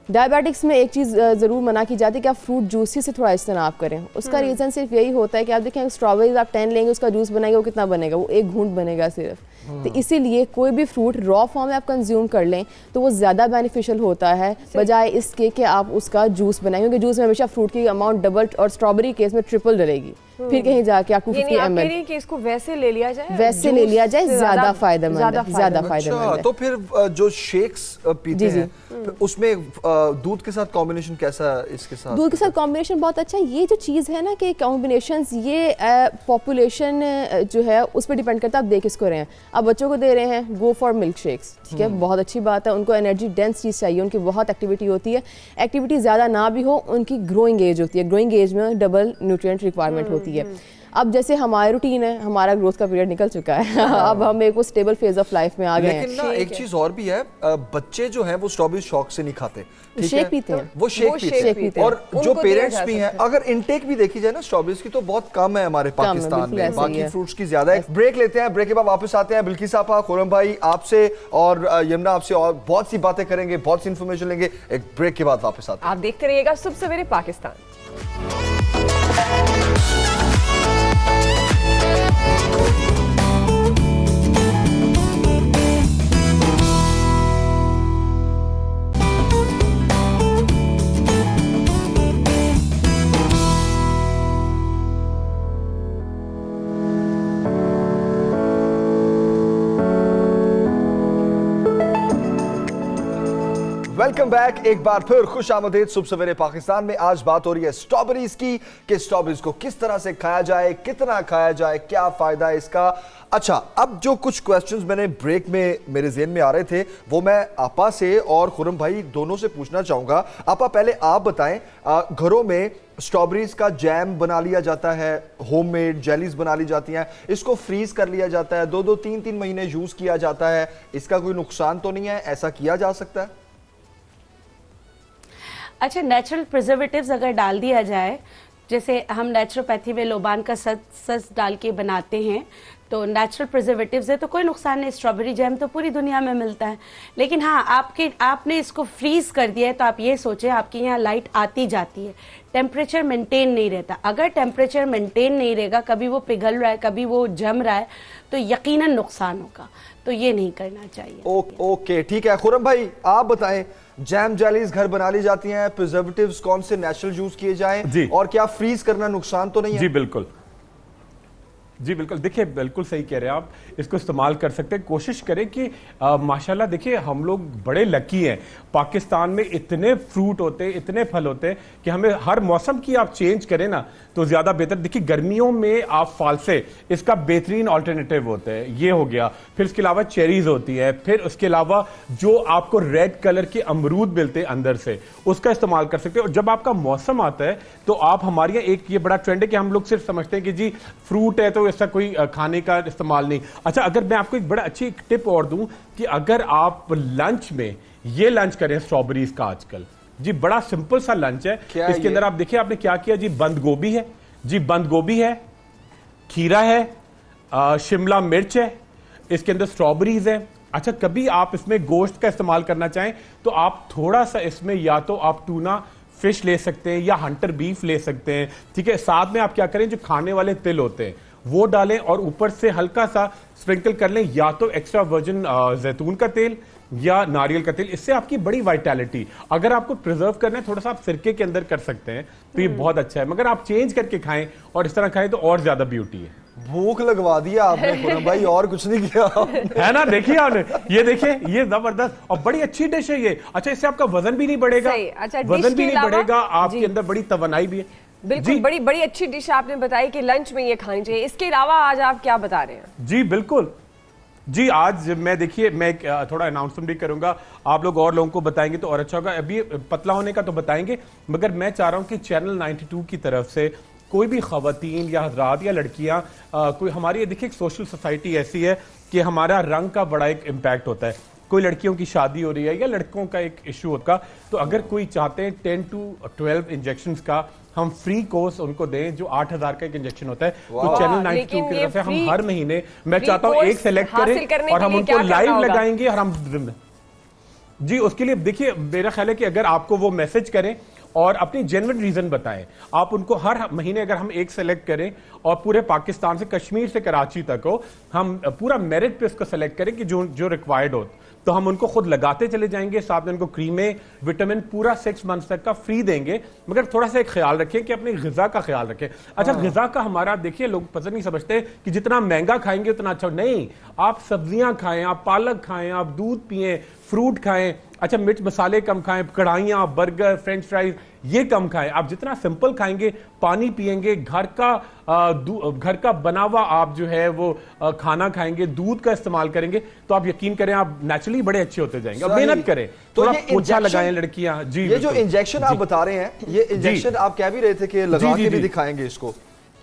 डायबिटिक्स में एक चीज़ ज़रूर मना की जाती है कि आप फ्रूट जूसेस से थोड़ा इस्तेमाल करें। उसका रीज़न सिर्फ यही होता है कि आप देखें स्ट्रॉबेरीज आप 10 लेंगे, उसका जूस बनाएंगे, वो कितना बनेगा, वो 1 घूंट बनेगा सिर्फ। तो इसीलिए कोई भी फ्रूट रॉ फॉर्म में आप कंज्यूम कर लें तो वो ज़्यादा बेनिफिशियल होता है बजाय इसके कि आप उसका जूस बनाएं, क्योंकि जूस में हमेशा फ्रूट की अमाउंट डबल और स्ट्रॉबेरी केस में ट्रिपल डलेगी। फिर कहीं जाके आप 250 ml कि इसको वैसे ले लिया जाए, वैसे ले लिया जाए, ज़्यादा फायदेमंद है, ज़्यादा फायदेमंद है। तो फिर जो शेक्स पीते हैं उसमें दूध के साथ कॉम्बिनेशन कैसा है? इसके साथ दूध के साथ कॉम्बिनेशन बहुत अच्छा है। ये जो चीज़ है ना कि कॉम्बिनेशंस, ये पॉपुलेशन जो है उस पर डिपेंड करता है आप दे किसको रहे हैं। अब बच्चों को दे रहे हैं, गो फॉर मिल्क शेक्स, ठीक है, बहुत अच्छी बात है। उनको एनर्जी डेंस चीज़ चाहिए, उनकी बहुत एक्टिविटी होती है, एक्टिविटी ज़्यादा ना भी हो, उनकी ग्रोइंग एज होती है, ग्रोइंग एज में डबल न्यूट्रिएंट रिक्वायरमेंट होती है। अब जैसे हमारी रूटीन है, हमारा ग्रोथ का पीरियड निकल चुका है अब हम एक वो स्टेबल फेज ऑफ लाइफ में आ गए हैं। लेकिन ना एक चीज और भी है, बच्चे जो हैं वो स्ट्रॉबेरी शौक से नहीं खाते, शेक पीते हैं, वो शेक पीते हैं। और जो पेरेंट्स भी हैं, अगर इनटेक भी देखी जाए ना स्ट्रॉबेरीज की तो बहुत कम है हमारे पाकिस्तान में, बाकी फ्रूट्स की ज्यादा है। ब्रेक लेते हैं, ब्रेक के बाद वापस आते हैं। बिल्किस आपा, खुरम भाई आपसे और यमुना आपसे और बहुत सी बातें करेंगे, बहुत सी इन्फॉर्मेशन लेंगे। एक ब्रेक के बाद वापस आते हैं। आप देखते रहिएगा सुबह सवेरे पाकिस्तान। वेलकम बैक एक बार फिर, खुश आमदीद सुबह सवेरे पाकिस्तान में। आज बात हो रही है स्ट्रॉबेरीज की कि स्ट्रॉबेरीज को किस तरह से खाया जाए, कितना खाया जाए, क्या फायदा है इसका। अच्छा, अब जो कुछ क्वेश्चंस मैंने ब्रेक में मेरे ज़हन में आ रहे थे वो मैं आपा से और खुरम भाई दोनों से पूछना चाहूंगा। आपा पहले आप बताएं, घरों में स्ट्रॉबेरीज का जैम बना लिया जाता है, होममेड जेलीज बना ली जाती हैं, इसको फ्रीज कर लिया जाता है, 2-2, 3-3 महीने यूज किया जाता है, इसका कोई नुकसान तो नहीं है? ऐसा किया जा सकता है? अच्छा, नेचुरल प्रिजर्वेटिव्स अगर डाल दिया जाए जैसे हम नेचुरोपैथी में लोबान का सस डाल के बनाते हैं, तो नेचुरल प्रिजर्वेटिव्स है, तो कोई नुकसान नहीं। स्ट्रॉबेरी जैम तो पूरी दुनिया में मिलता है, लेकिन हाँ आपने इसको फ्रीज कर दिया है, तो आप ये सोचें आपके यहाँ लाइट आती जाती है, टेम्परेचर मेंटेन नहीं रहता। अगर टेम्परेचर मेंटेन नहीं रहेगा, कभी वो पिघल रहा है, कभी वो जम रहा है, तो यकीनन नुकसान होगा, तो ये नहीं करना चाहिए। ओके ठीक है। खुरम भाई आप बताएं, जैम जेलीज घर बना ली जाती हैं, प्रिजर्वेटिव्स कौन से नेचुरल यूज किए जाएं, और क्या फ्रीज करना नुकसान तो नहीं है? जी बिल्कुल, जी बिल्कुल। देखिए बिल्कुल सही कह रहे हैं आप, इसको इस्तेमाल कर सकते हैं। कोशिश करें कि माशाल्लाह देखिए हम लोग बड़े लकी हैं, पाकिस्तान में इतने फ्रूट होते हैं, इतने फल होते हैं कि हमें हर मौसम की आप चेंज करें ना तो ज़्यादा बेहतर। देखिए गर्मियों में आप फालसे इसका बेहतरीन ऑल्टरनेटिव होते हैं, ये हो गया। फिर इसके अलावा चेरीज होती है, फिर उसके अलावा जो आपको रेड कलर के अमरूद मिलते हैं अंदर से, उसका इस्तेमाल कर सकते हैं। और जब आपका मौसम आता है तो आप हमारे यहाँ एक ये बड़ा ट्रेंड है कि हम लोग सिर्फ समझते हैं कि जी फ्रूट है तो ऐसा कोई खाने का इस्तेमाल नहीं। अच्छा, अगर मैं आपको एक बड़ा अच्छी टिप और दूं कि अगर आप लंच में ये लंच करें स्ट्रॉबेरीज का, आजकल जी बड़ा सिंपल सा लंच है। इसके अंदर आप देखिए आपने क्या किया जी, बंद गोभी है जी, बंद गोभी है, खीरा है, शिमला मिर्च है, इसके अंदर स्ट्रॉबेरीज है। अच्छा, कभी आप इसमें गोश्त का इस्तेमाल करना चाहें तो आप थोड़ा सा इसमें या तो आप टूना फिश ले सकते हैं या हंटर बीफ ले सकते हैं, ठीक है। साथ में आप क्या करें, जो खाने वाले तिल होते हैं वो डालें और ऊपर से हल्का सा स्प्रिंकल कर लें, या तो एक्स्ट्रा वर्जिन जैतून का तेल या नारियल का तेल। इससे आपकी बड़ी वाइटैलिटी, अगर आपको प्रिजर्व करना है थोड़ा सा आप सिरके के अंदर कर सकते हैं, तो ये बहुत अच्छा है। मगर आप चेंज करके खाएं और इस तरह खाएं तो और ज्यादा ब्यूटी है। भूख लगवा दिया आपने खुरम भाई, और कुछ नहीं किया है ना। देखिए आपने, ये देखिए ये जबरदस्त और बड़ी अच्छी डिश है ये। अच्छा, इससे आपका वजन भी नहीं बढ़ेगा, अच्छा, वजन भी नहीं बढ़ेगा, आपके अंदर बड़ी तवानाई भी है। बिल्कुल, बड़ी बड़ी अच्छी डिश आपने बताई कि लंच में ये खानी चाहिए। इसके अलावा आज आप क्या बता रहे हैं? जी बिल्कुल जी, आज मैं देखिए मैं थोड़ा अनाउंसमेंट भी करूंगा, आप लोग और लोगों को बताएंगे तो और अच्छा होगा। अभी पतला होने का तो बताएंगे, मगर मैं चाह रहा हूं कि चैनल 92 की तरफ से कोई भी खवातीन या हजरात या लड़कियां, कोई हमारी देखिए एक सोशल सोसाइटी ऐसी है कि हमारा रंग का बड़ा एक इम्पैक्ट होता है। कोई लड़कियों की शादी हो रही है या लड़कों का एक इशू होगा, तो अगर कोई चाहते हैं 10 to 12 इंजेक्शन का हम फ्री कोर्स उनको दें, जो 8000 का एक इंजेक्शन होता है, तो चैनल 92 की तरफ से हम हर महीने, मैं चाहता हूं एक सेलेक्ट करें और हम उनको लाइव लगाएंगे और हम जी उसके लिए देखिए मेरा ख्याल है कि अगर आपको वो मैसेज करें और अपनी जेन्युइन रीजन बताएं, आप उनको हर महीने अगर हम एक सेलेक्ट करें और पूरे पाकिस्तान से कश्मीर से कराची तक हो, हम पूरा मेरिट पे उसको सेलेक्ट करें कि जो रिक्वायर्ड हो, तो हम उनको खुद लगाते चले जाएंगे। साथ में उनको क्रीमें, विटामिन पूरा 6 मंथ्स तक का फ्री देंगे। मगर थोड़ा सा एक ख्याल रखें कि अपनी ग़िज़ा का ख्याल रखें। अच्छा, ग़िज़ा का हमारा देखिए लोग पसंद नहीं समझते कि जितना महंगा खाएंगे उतना अच्छा नहीं। आप सब्जियां खाएं, आप पालक खाएं, आप दूध पिएं, फ्रूट खाएं। अच्छा, मिर्च मसाले कम खाएं, कढ़ाइयाँ, बर्गर, फ्रेंच फ्राइज ये कम खाएं। आप जितना सिंपल खाएंगे, पानी पिएंगे, घर का बना हुआ आप जो है वो खाना खाएंगे, दूध का इस्तेमाल करेंगे, तो आप यकीन करें आप नेचुरली बड़े अच्छे होते जाएंगे। और मेहनत करें, तो थोड़ा पोछा लगाएं लड़कियां। जी, ये जो इंजेक्शन आप बता रहे हैं, ये इंजेक्शन आप कह भी रहे थे कि लगा के भी दिखाएंगे इसको,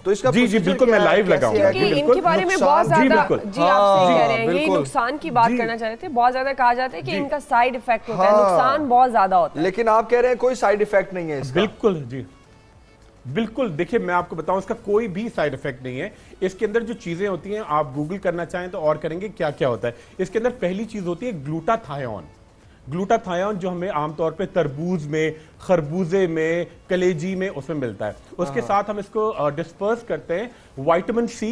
तो इसका जी जी बिल्कुल मैं लाइव लगाऊंगा। इनके बारे में बहुत ज्यादा जी आप सही कह रहे हैं, यही नुकसान की बात करना चाह रहे थे। बहुत ज्यादा कहा जाता है कि इनका साइड इफेक्ट होता है, नुकसान बहुत ज्यादा होता है, लेकिन आप कह रहे हैं कोई साइड इफेक्ट नहीं है इसका। बिल्कुल जी बिल्कुल। देखिए मैं आपको बताऊं, इसका कोई भी साइड इफेक्ट नहीं है। इसके अंदर जो चीजें होती हैं, आप गूगल करना चाहें तो और करेंगे क्या क्या होता है। इसके अंदर पहली चीज होती है ग्लूटाथायोन। ग्लूटाथायोन जो हमें आमतौर पे तरबूज में, खरबूजे में, कलेजी में उसमें मिलता है। उसके साथ हम इसको डिस्पर्स करते हैं vitamin C,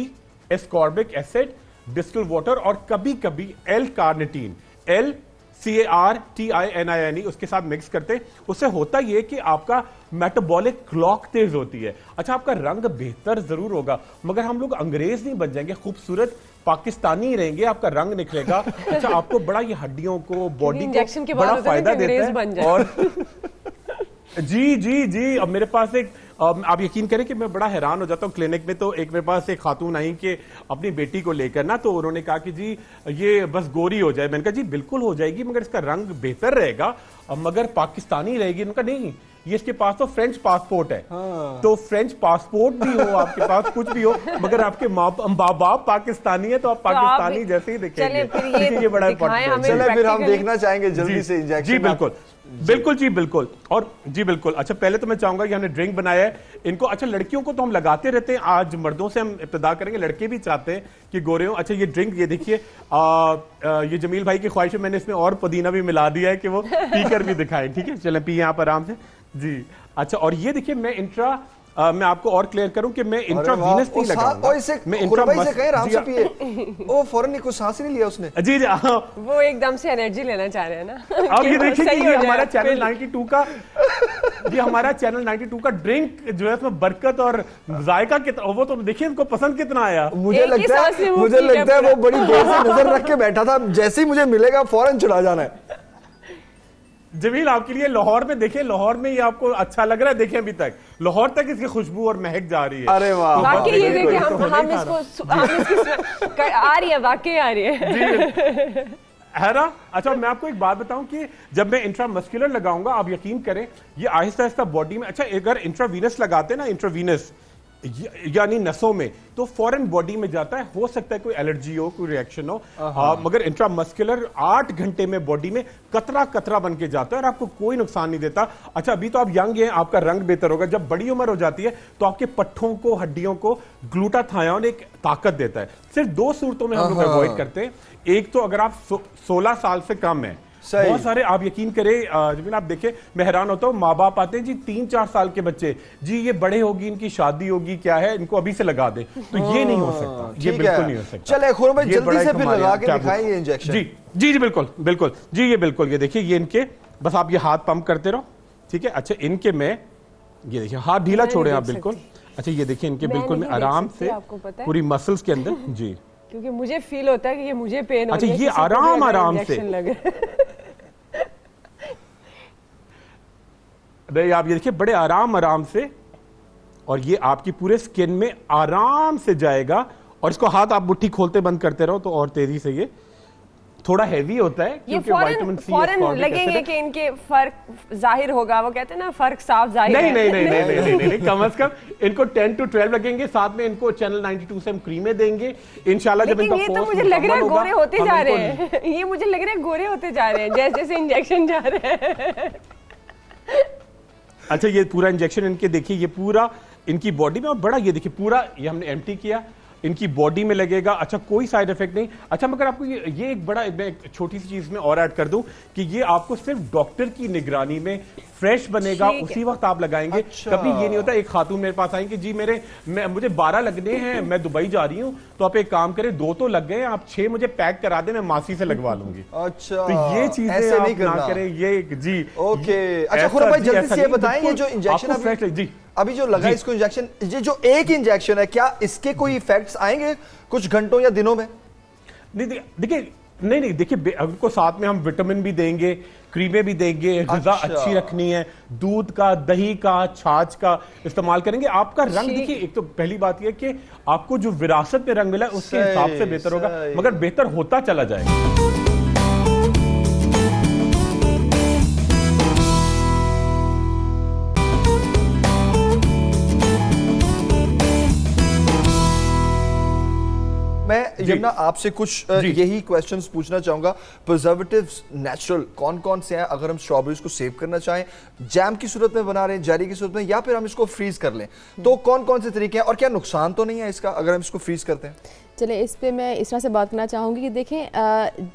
ascorbic acid, distil water और कभी कभी एल कार्निटीन, LCARTININE उसके साथ मिक्स करते हैं। उससे होता यह कि आपका मेटाबॉलिक क्लॉक तेज होती है। अच्छा, आपका रंग बेहतर जरूर होगा, मगर हम लोग अंग्रेज नहीं बन जाएंगे, खूबसूरत पाकिस्तानी रहेंगे, आपका रंग निकलेगा। अच्छा, आपको बड़ा ये हड्डियों को, बॉडी को बड़ा फायदा देता है। और जी जी जी, अब मेरे पास एक आप यकीन करें कि मैं बड़ा हैरान हो जाता हूँ। क्लिनिक में तो एक मेरे पास एक खातून आई कि अपनी बेटी को लेकर ना, तो उन्होंने कहा कि जी ये बस गोरी हो जाए। मैंने कहा जी बिल्कुल हो जाएगी, मगर इसका रंग बेहतर रहेगा, मगर पाकिस्तानी रहेगी। उनका नहीं, ये इसके पास तो फ्रेंच पासपोर्ट है। तो फ्रेंच पासपोर्ट भी हो, आपके पास कुछ भी हो, मगर आपके माँ बाप पाकिस्तानी है, तो आप पाकिस्तानी जैसे ही दिखेंगे। ये बड़ा इंपॉर्टेंट है। चलिए फिर हम देखना चाहेंगे जल्दी से इंजेक्शन। जी बिल्कुल। बिल्कुल जी, बिल्कुल। और जी बिल्कुल। अच्छा, पहले तो मैं चाहूंगा कि हमने ड्रिंक बनाया है इनको। अच्छा, लड़कियों को तो हम लगाते रहते हैं, आज मर्दों से हम इब्तिदा करेंगे। लड़के भी चाहते हैं कि गोरे हो। अच्छा, ये ड्रिंक ये देखिए, ये जमील भाई की ख्वाहिश है, मैंने इसमें और पुदीना भी मिला दिया है कि वो पीकर भी दिखाएं। ठीक है, चलें पिए आप आराम से जी। अच्छा, और ये देखिए, मैं इंट्रा मैं आपको और क्लियर करूं कि मैं इंट्रावीनस नहीं लगाऊंगा, मैं इंट्रावीनस कहीं आराम से पिए। ओ फौरन ही कुछ सांस ही नहीं लिया उसने। जी जी, वो एकदम से एनर्जी लेना चाह रहे हैं ना। अब ये देखिए कि ये हमारा चैनल 92 का, ये हमारा चैनल 92 का ड्रिंक जो है उसमें बरकत और जायका कितना, वो तो देखिए इनको पसंद कितना आया। मुझे लगता है वो बड़ी देर से नजर रख के बैठा था, जैसे ही मुझे मिलेगा फौरन चढ़ा जाना है। जमील, आपके लिए लाहौर में देखिए, लाहौर में ये आपको अच्छा लग रहा है, देखिए अभी तक लाहौर तक इसकी खुशबू और महक जा रही है। अरे वाह, वाकई ये देखिए, हम इसको आ रही है, वाकई आ रही है ना। अच्छा, मैं आपको एक बात बताऊं कि जब मैं इंट्रामस्कुलर लगाऊंगा, आप यकीन करें ये आहिस्ता आहिस्ता बॉडी में, अच्छा अगर इंट्रावीनस लगाते हैं ना, इंट्रावीनस यानी नसों में, तो फौरन बॉडी में जाता है। हो सकता है कोई एलर्जी हो, कोई रिएक्शन हो, मगर इंट्रामस्कुलर 8 घंटे में बॉडी में कतरा कतरा बन के जाता है और आपको कोई नुकसान नहीं देता। अच्छा, अभी तो आप यंग हैं, आपका रंग बेहतर होगा। जब बड़ी उम्र हो जाती है तो आपके पट्ठों को, हड्डियों को ग्लूटाथायोन एक ताकत देता है। सिर्फ 2 सूरतों में हम लोग अवॉइड करते हैं। एक तो अगर आप 16 साल से कम है, बहुत सारे आप यकीन करें जमीन, आप देखें, मैं हैरान होता हूँ, माँ बाप आते हैं जी 3-4 साल के बच्चे, जी ये बड़े होगी, इनकी शादी होगी, क्या है, इनको अभी से लगा दे, तो ये नहीं हो सकता, ये बिल्कुल नहीं हो सकता। चले खुरम भाई, जल्दी से फिर लगा के दिखाएं ये इंजेक्शन। जी जी जी, बिल्कुल बिल्कुल जी, ये बिल्कुल, ये देखिए, ये इनके बस आप ये हाथ पंप करते रहो, ठीक है। अच्छा, इनके में ये देखिए, हाथ ढीला छोड़े आप बिल्कुल। अच्छा, ये देखिए, इनके बिल्कुल में आराम से पूरी मसल्स के अंदर जी, क्योंकि मुझे फील होता है कि ये मुझे पेन हो रहा है। अच्छा, ये आराम आराम से नहीं, आप ये देखिए, बड़े आराम से, और ये आपकी पूरे स्किन में आराम से जाएगा। और इसको हाथ आप मुट्ठी खोलते बंद करते रहो तो और तेजी से, ये थोड़ा हैवी होता है क्योंकि विटामिन सी फौरन लगेंगे कि इनके फर्क जाहिर होगा, वो कहते हैं ना, फर्क साफ जाहिर है। नहीं, कम से कम इनको 10 to 12 लगेंगे। साथ में इनको चैनल 92 से हम क्रीमें देंगे इंशाल्लाह। जब इनका ये तो मुझे लग रहा है गोरे होते जा रहे हैं, ये मुझे लग रहा है गोरे होते जा रहे हैं जैसे जैसे इंजेक्शन जा रहे हैं। अच्छा, ये पूरा इंजेक्शन इनके देखिए, ये पूरा इनकी बॉडी में, और बड़ा ये देखिए पूरा ये हमने एम्प्टी किया, इनकी बॉडी में लगेगा। अच्छा, कोई साइड इफेक्ट नहीं। अच्छा, मगर आपको ये एक बड़ा, मैं एक छोटी सी चीज में और ऐड कर दूं कि ये आपको सिर्फ डॉक्टर की निगरानी में फ्रेश बनेगा, उसी वक्त आप लगाएंगे। अच्छा। कभी ये नहीं होता एक खातून मेरे पास आएंगे, जी मुझे 12 लगने हैं, मैं दुबई जा रही हूँ, तो आप एक काम करें, 2 तो लग गए, आप 6 मुझे पैक करा दें, मैं मासी से लगवा लूंगी। अच्छा, तो ये चीजें ऐसे नहीं ना करें, ये जी ओके। अच्छा खुरम भाई, जल्दी से ये बताएं, ये जो इंजेक्शन जी अभी जो लगा इसको इंजेक्शन, ये जो एक इंजेक्शन है, क्या इसके कोई इफेक्ट्स आएंगे कुछ घंटों या दिनों में? नहीं, देखिए, नहीं देखिए, उनको साथ में हम विटामिन भी देंगे, क्रीमें भी देंगे, ग़िज़ा अच्छी रखनी है, दूध का, दही का, छाछ का इस्तेमाल करेंगे। आपका रंग देखिए, एक तो पहली बात यह कि आपको जो विरासत में रंग मिला है उसके हिसाब से बेहतर होगा, मगर बेहतर होता चला जाएगा। मैं यमुना आपसे कुछ यही क्वेश्चंस पूछना चाहूंगा। प्रिजर्वेटिव्स नेचुरल कौन कौन से हैं, अगर हम स्ट्रॉबेरीज को सेव करना चाहें, जैम की सूरत में बना रहे हैं, जेरी की सूरत में, या फिर हम इसको फ्रीज कर लें, तो कौन कौन से तरीके हैं, और क्या नुकसान तो नहीं है इसका अगर हम इसको फ्रीज करते हैं? चले, इस पे मैं इस तरह से बात करना चाहूँगी कि देखें,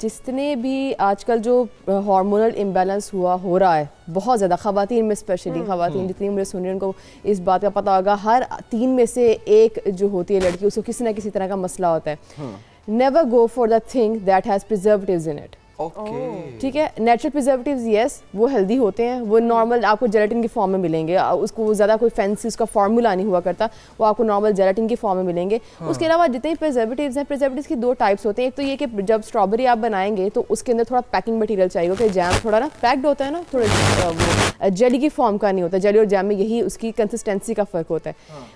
जितने भी आजकल जो हार्मोनल इम्बैलेंस हो रहा है बहुत ज़्यादा, ख़वातीन में स्पेशली, ख़वातीन जितनी मुझे सुन रही हैं उनको इस बात का पता होगा, हर 3 में से 1 जो होती है लड़की, उसको किसी ना किसी तरह का मसला होता है। Never go for the thing that has preservatives in it. ठीक है, नेचुरल प्रिजर्वेटिव्स यस, वो हेल्दी होते हैं, वो नॉर्मल आपको जेलेटिन की फॉर्म में मिलेंगे, उसको ज़्यादा कोई फैंसी उसका फार्मूला नहीं हुआ करता, वो आपको नॉर्मल जेलेटिन की फॉर्म में मिलेंगे। उसके अलावा जितने प्रिजर्वेटिव्स हैं, प्रिजर्वेटिव्स की 2 टाइप्स होते हैं। एक तो ये कि जब स्ट्रॉबेरी आप बनाएंगे तो उसके अंदर थोड़ा पैकिंग मटीरियल चाहिए, क्योंकि जैम थोड़ा ना पैक्ड होता है ना, थोड़ा जेली की फॉर्म का नहीं होता। जेली और जैम में यही उसकी कंसिस्टेंसी का फ़र्क होता है।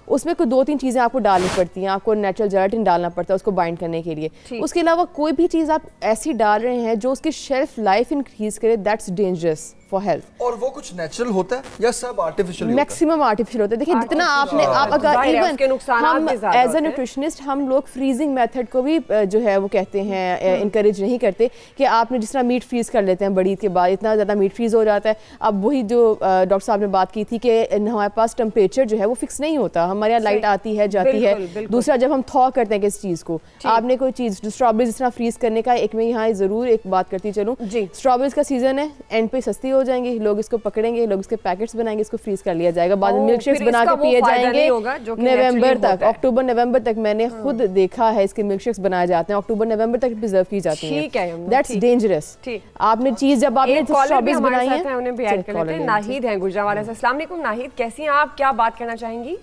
उसमें कोई 2-3 चीज़ें आपको डालनी पड़ती हैं, आपको नेचुरल जेलेटिन डालना पड़ता है उसको बाइंड करने के लिए। उसके अलावा कोई भी चीज़ आप ऐसी डाल रहे हैं जो उसकी शेल्फ लाइफ इंक्रीज करे, दैट्स डेंजरस। For health. और वो कुछ नेचुरल होता है या सब आर्टिफिशियल? मैक्सिमम आर्टिफिशियल होता है। देखिए जितना आपने आप अगर इवन हम एज ए न्यूट्रिशनिस्ट हम लोग फ्रीजिंग मेथड को भी जो है वो कहते हैं इंकरेज नहीं करते कि आपने जिस तरह मीट फ्रीज कर लेते हैं बड़ी के बाद इतना ज़्यादा मीट फ्रीज हो जाता है। अब वही जो डॉक्टर साहब ने बात की थी कि हमारे पास टेम्परेचर जो है वो फिक्स नहीं होता, हमारे यहाँ लाइट आती है जाती है। दूसरा जब हम थॉ करते हैं किस चीज़ को, आपने कोई चीज़ स्ट्रॉबेरी जिस तरह फ्रीज करने का, एक मैं यहाँ ज़रूर एक बात करती चलूँ, स्ट्रॉबेरीज का सीजन है, एंड पे सस्ती हो जाएंगी, लोग इसको पकड़ेंगे, लोग इसके पैकेट्स बनाएंगे, इसको फ्रीज कर लिया जाएगा, बाद में मिल्क शेक्स बना के पिए जाएंगे नवंबर तक, अक्टूबर नवंबर तक। मैंने खुद देखा है इसके मिल्क शेक्स बनाए जाते हैं, अक्टूबर नवंबर तक प्रिजर्व की जाती है। That's dangerous. आपने चीज जब आपने स्ट्रॉबेरीज बनाई है, उन्हें भी ऐड कर लेते हैं। नाहिद हैं गुजरांवाला से। अस्सलाम वालेकुम नाहिद, कैसी हैं आप, क्या बात करना चाहेंगी?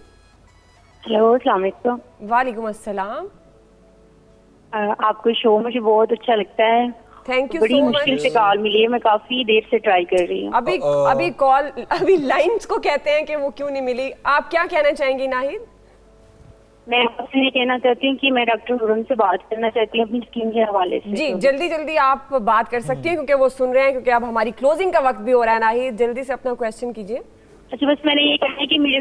हेलो अस्सलाम वालेकुम। वालेकुम अस्सलाम। आपको शो मुझे बहुत अच्छा लगता है। थैंक यू बड़ी सो मुश्किल मच। से कॉल मिली है, मैं काफी देर से ट्राई कर रही हूँ। अभी कॉल, अभी लाइंस को कहते हैं कि वो क्यों नहीं मिली। आप क्या कहना चाहेंगी नाहिद? मैं आपसे ये कहना चाहती हूँ कि मैं डॉक्टर खुरम से बात करना चाहती हूँ अपनी स्किन के हवाले से। जी जल्दी जल्दी आप बात कर सकती हैं क्योंकि वो सुन रहे हैं, क्योंकि अब हमारी क्लोजिंग का वक्त भी हो रहा है। नाहिद जल्दी से अपना क्वेश्चन कीजिए। अच्छा बस मैंने ये कहना है कि मेरे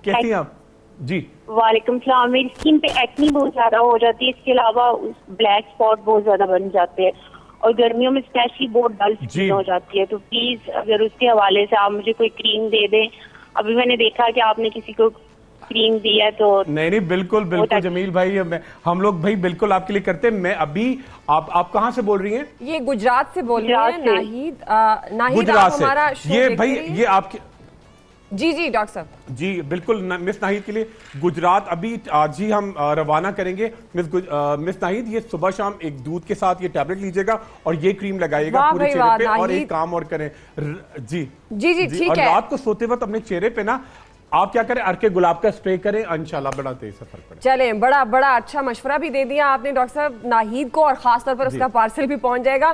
कैसी हैं आप? जी वालेकुम सलाम। मेरी स्किन पे एक्नी बहुत ज्यादा हो जाती है, इसके अलावा ब्लैक स्पॉट बहुत ज्यादा बन जाते हैं और गर्मियों में स्पेशली बहुत डल स्किन हो जाती है। तो प्लीज अगर उसके हवाले से आप मुझे कोई क्रीम दे दें। अभी मैंने देखा कि आपने किसी को क्रीम दिया तो नहीं बिल्कुल बिल्कुल जमील भाई, हम लोग भाई बिल्कुल आपके लिए करते हैं। मैं अभी आप कहाँ से बोल रही हैं? ये गुजरात से बोल रही हैं नाहिद। नाहिद गुजरात आप हमारा शो ये देख भाई रही हैं? ये आपके जी डॉक्टर साहब। जी बिल्कुल मिस नाहिद के लिए गुजरात अभी आज ही हम रवाना करेंगे। मिस नाहिद ये सुबह शाम एक दूध के साथ ये टैबलेट लीजिएगा और ये क्रीम लगाइएगा पूरे चेहरे पे और एक काम और करें। जी ठीक और है। रात को सोते वक्त अपने चेहरे पे ना आप क्या करें, अर्के गुलाब का स्प्रे करें, इंशाल्लाह बड़ा तेज से फर्क पड़ेगा। चलें, बड़ा अच्छा मशवरा भी दे दिया आपने डॉक्टर साहब नाहिद को, और खास तौर पर उसका पार्सल भी पहुंच जाएगा।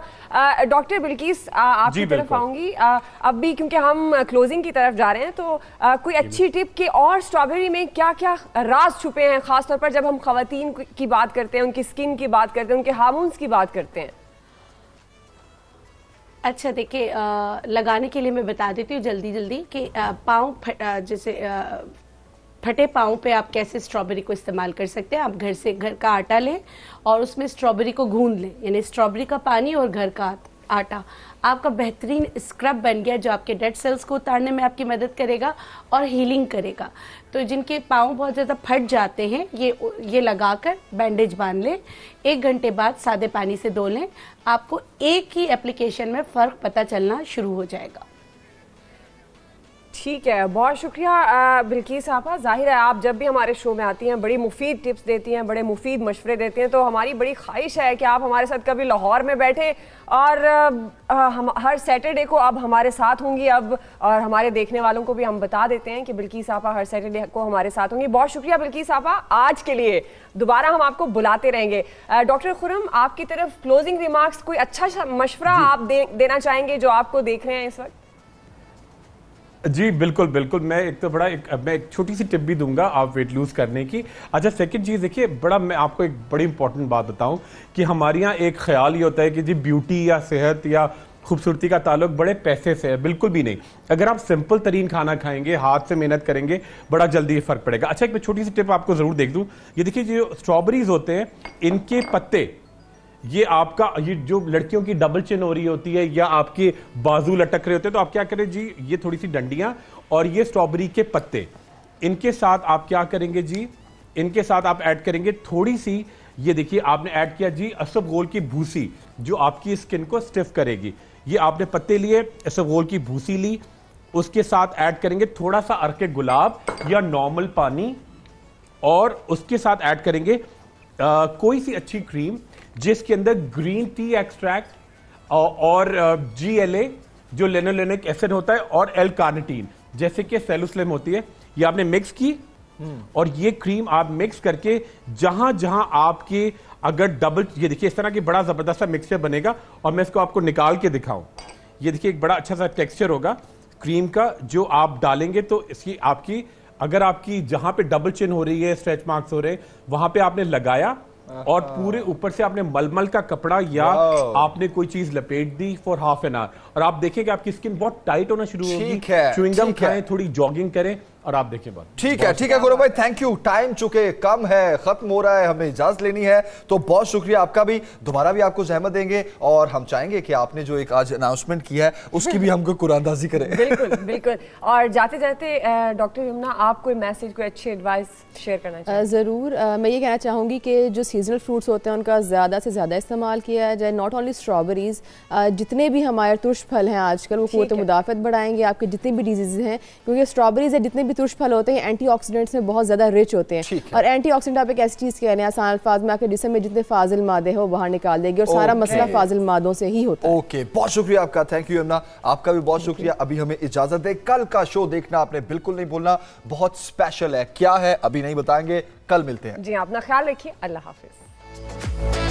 डॉक्टर बिल्किस आपकी तरफ आऊंगी अब भी, क्योंकि हम क्लोजिंग की तरफ जा रहे हैं, तो कोई अच्छी टिप कि और स्ट्रॉबेरी में क्या क्या राज छुपे हैं, खास तौर पर जब हम खवातीन की बात करते हैं, उनकी स्किन की बात करते हैं, उनके हार्मोन्स की बात करते हैं। अच्छा देखिए, लगाने के लिए मैं बता देती हूँ जल्दी कि पाँव जैसे फटे पाँव पे आप कैसे स्ट्रॉबेरी को इस्तेमाल कर सकते हैं। आप घर का आटा लें और उसमें स्ट्रॉबेरी को गूंद लें, यानी स्ट्रॉबेरी का पानी और घर का आटा आपका बेहतरीन स्क्रब बन गया, जो आपके डेड सेल्स को उतारने में आपकी मदद करेगा और हीलिंग करेगा। तो जिनके पाँव बहुत ज़्यादा फट जाते हैं, ये लगाकर बैंडेज बांध लें, 1 घंटे बाद सादे पानी से धो लें, आपको एक ही एप्लीकेशन में फ़र्क पता चलना शुरू हो जाएगा। ठीक है, बहुत शुक्रिया बिल्किस आपा। जाहिर है आप जब भी हमारे शो में आती हैं बड़ी मुफीद टिप्स देती हैं, बड़े मुफीद मशवरे देती हैं, तो हमारी बड़ी ख्वाहिश है कि आप हमारे साथ कभी लाहौर में बैठे और हम हर सैटरडे को अब हमारे साथ होंगी अब, और हमारे देखने वालों को भी हम बता देते हैं कि बिल्किस आपा हर सैटरडे को हमारे साथ होंगी। बहुत शुक्रिया बिल्किस आपा, आज के लिए दोबारा हम आपको बुलाते रहेंगे। डॉक्टर खुरम, आपकी तरफ क्लोजिंग रिमार्क्स, कोई अच्छा मशवरा आप देना चाहेंगे जो आपको देख रहे हैं इस वक्त? जी बिल्कुल मैं एक छोटी सी टिप भी दूंगा आप वेट लूज करने की। अच्छा सेकंड चीज़ देखिए, मैं आपको एक बड़ी इंपॉर्टेंट बात बताऊं कि हमारे यहाँ एक ख्याल ये होता है कि जी ब्यूटी या सेहत या खूबसूरती का ताल्लुक बड़े पैसे से है, बिल्कुल भी नहीं। अगर आप सिंपल तरीन खाना खाएंगे, हाथ से मेहनत करेंगे, बड़ा जल्दी फर्क पड़ेगा। अच्छा एक छोटी सी टिप आपको जरूर देख दूं, ये देखिए जो स्ट्रॉबेरीज होते हैं इनके पत्ते, ये जो लड़कियों की डबल चिन हो रही होती है या आपके बाजू लटक रहे होते हैं, तो आप क्या करें जी, ये थोड़ी सी डंडियां और ये स्ट्रॉबेरी के पत्ते, इनके साथ आप क्या करेंगे जी, इनके साथ आप ऐड करेंगे थोड़ी सी, ये देखिए आपने ऐड किया जी असफगोल की भूसी, जो आपकी स्किन को स्टिफ करेगी। ये आपने पत्ते लिए, असफगोल की भूसी ली, उसके साथ ऐड करेंगे थोड़ा सा अर्के गुलाब या नॉर्मल पानी, और उसके साथ ऐड करेंगे कोई सी अच्छी क्रीम जिसके अंदर ग्रीन टी एक्सट्रैक्ट और GLA जो लेनोलेनिक एसिड होता है और L-कार्निटीन जैसे कि सेलुस्लिम होती है, ये आपने मिक्स की और ये क्रीम आप मिक्स करके जहां जहां आपके अगर ये देखिए इस तरह की बड़ा जबरदस्त मिक्सचर बनेगा, और मैं इसको आपको निकाल के दिखाऊं। ये देखिए एक बड़ा अच्छा सा टेक्सचर होगा क्रीम का जो आप डालेंगे, तो इसकी आपकी अगर आपकी जहां पे डबल चिन हो रही है, स्ट्रेच मार्क्स हो रहे हैं, वहां पे आपने लगाया और पूरे ऊपर से आपने मलमल का कपड़ा या आपने कोई चीज लपेट दी फॉर हाफ एन आवर, और आप देखें कि आपकी स्किन बहुत टाइट होना शुरू होगी। ठीक है, च्युइंगम ठीक है। खाएं, थोड़ी जॉगिंग करें और आप देखें बात। ठीक है गौरव भाई, थैंक यू। टाइम चुके कम है, खत्म हो रहा है, हमें इजाजत लेनी है, तो बहुत शुक्रिया आपका भी। दोबारा भी आपको जहमत देंगे और हम चाहेंगे कि आपने जो एक आज अनाउंसमेंट किया है उसकी भी हमको कुरानदाजी करें। बिल्कुल बिल्कुल। और जाते जाते डॉक्टर यमुना, आप कोई मैसेज, कोई अच्छी एडवाइस शेयर करना चाहिए? ज़रूर। मैं ये कहना चाहूँगी कि जो सीजनल फ्रूट्स होते हैं उनका ज़्यादा से ज़्यादा इस्तेमाल किया जाए। नॉट ओनली स्ट्रॉबेरीज़, जितने भी हमारे तुर्श फल हैं आजकल वो क़ुव्वत मुदाफ़त बढ़ाएंगे आपके जितने भी डिजीज़ हैं, क्योंकि स्ट्रॉबेरीज़ है जितने भी तुर्श फल होते हैं एंटीऑक्सीडेंट्स में बहुत ज़्यादा रिच होते हैं। और एंटीऑक्सीडेंट आप एक ऐसी चीज़ कह रहे हैं आसान अल्फाज में आपके जिस्म में जितने फाजिल मादे हैं वो बाहर निकाल देगी और सारा मसला फाजिल मादों से ही होता है। ओके, बहुत शुक्रिया आपका, थैंक यू यमुना। आपका भी बहुत शुक्रिया। अभी हमें इजाजत दे, कल का शो देखना आपने बिल्कुल नहीं भूलना, बहुत स्पेशल है। क्या है अभी नहीं बताएंगे, कल मिलते हैं। जी, अपना ख्याल रखिए, अल्लाह हाफिज।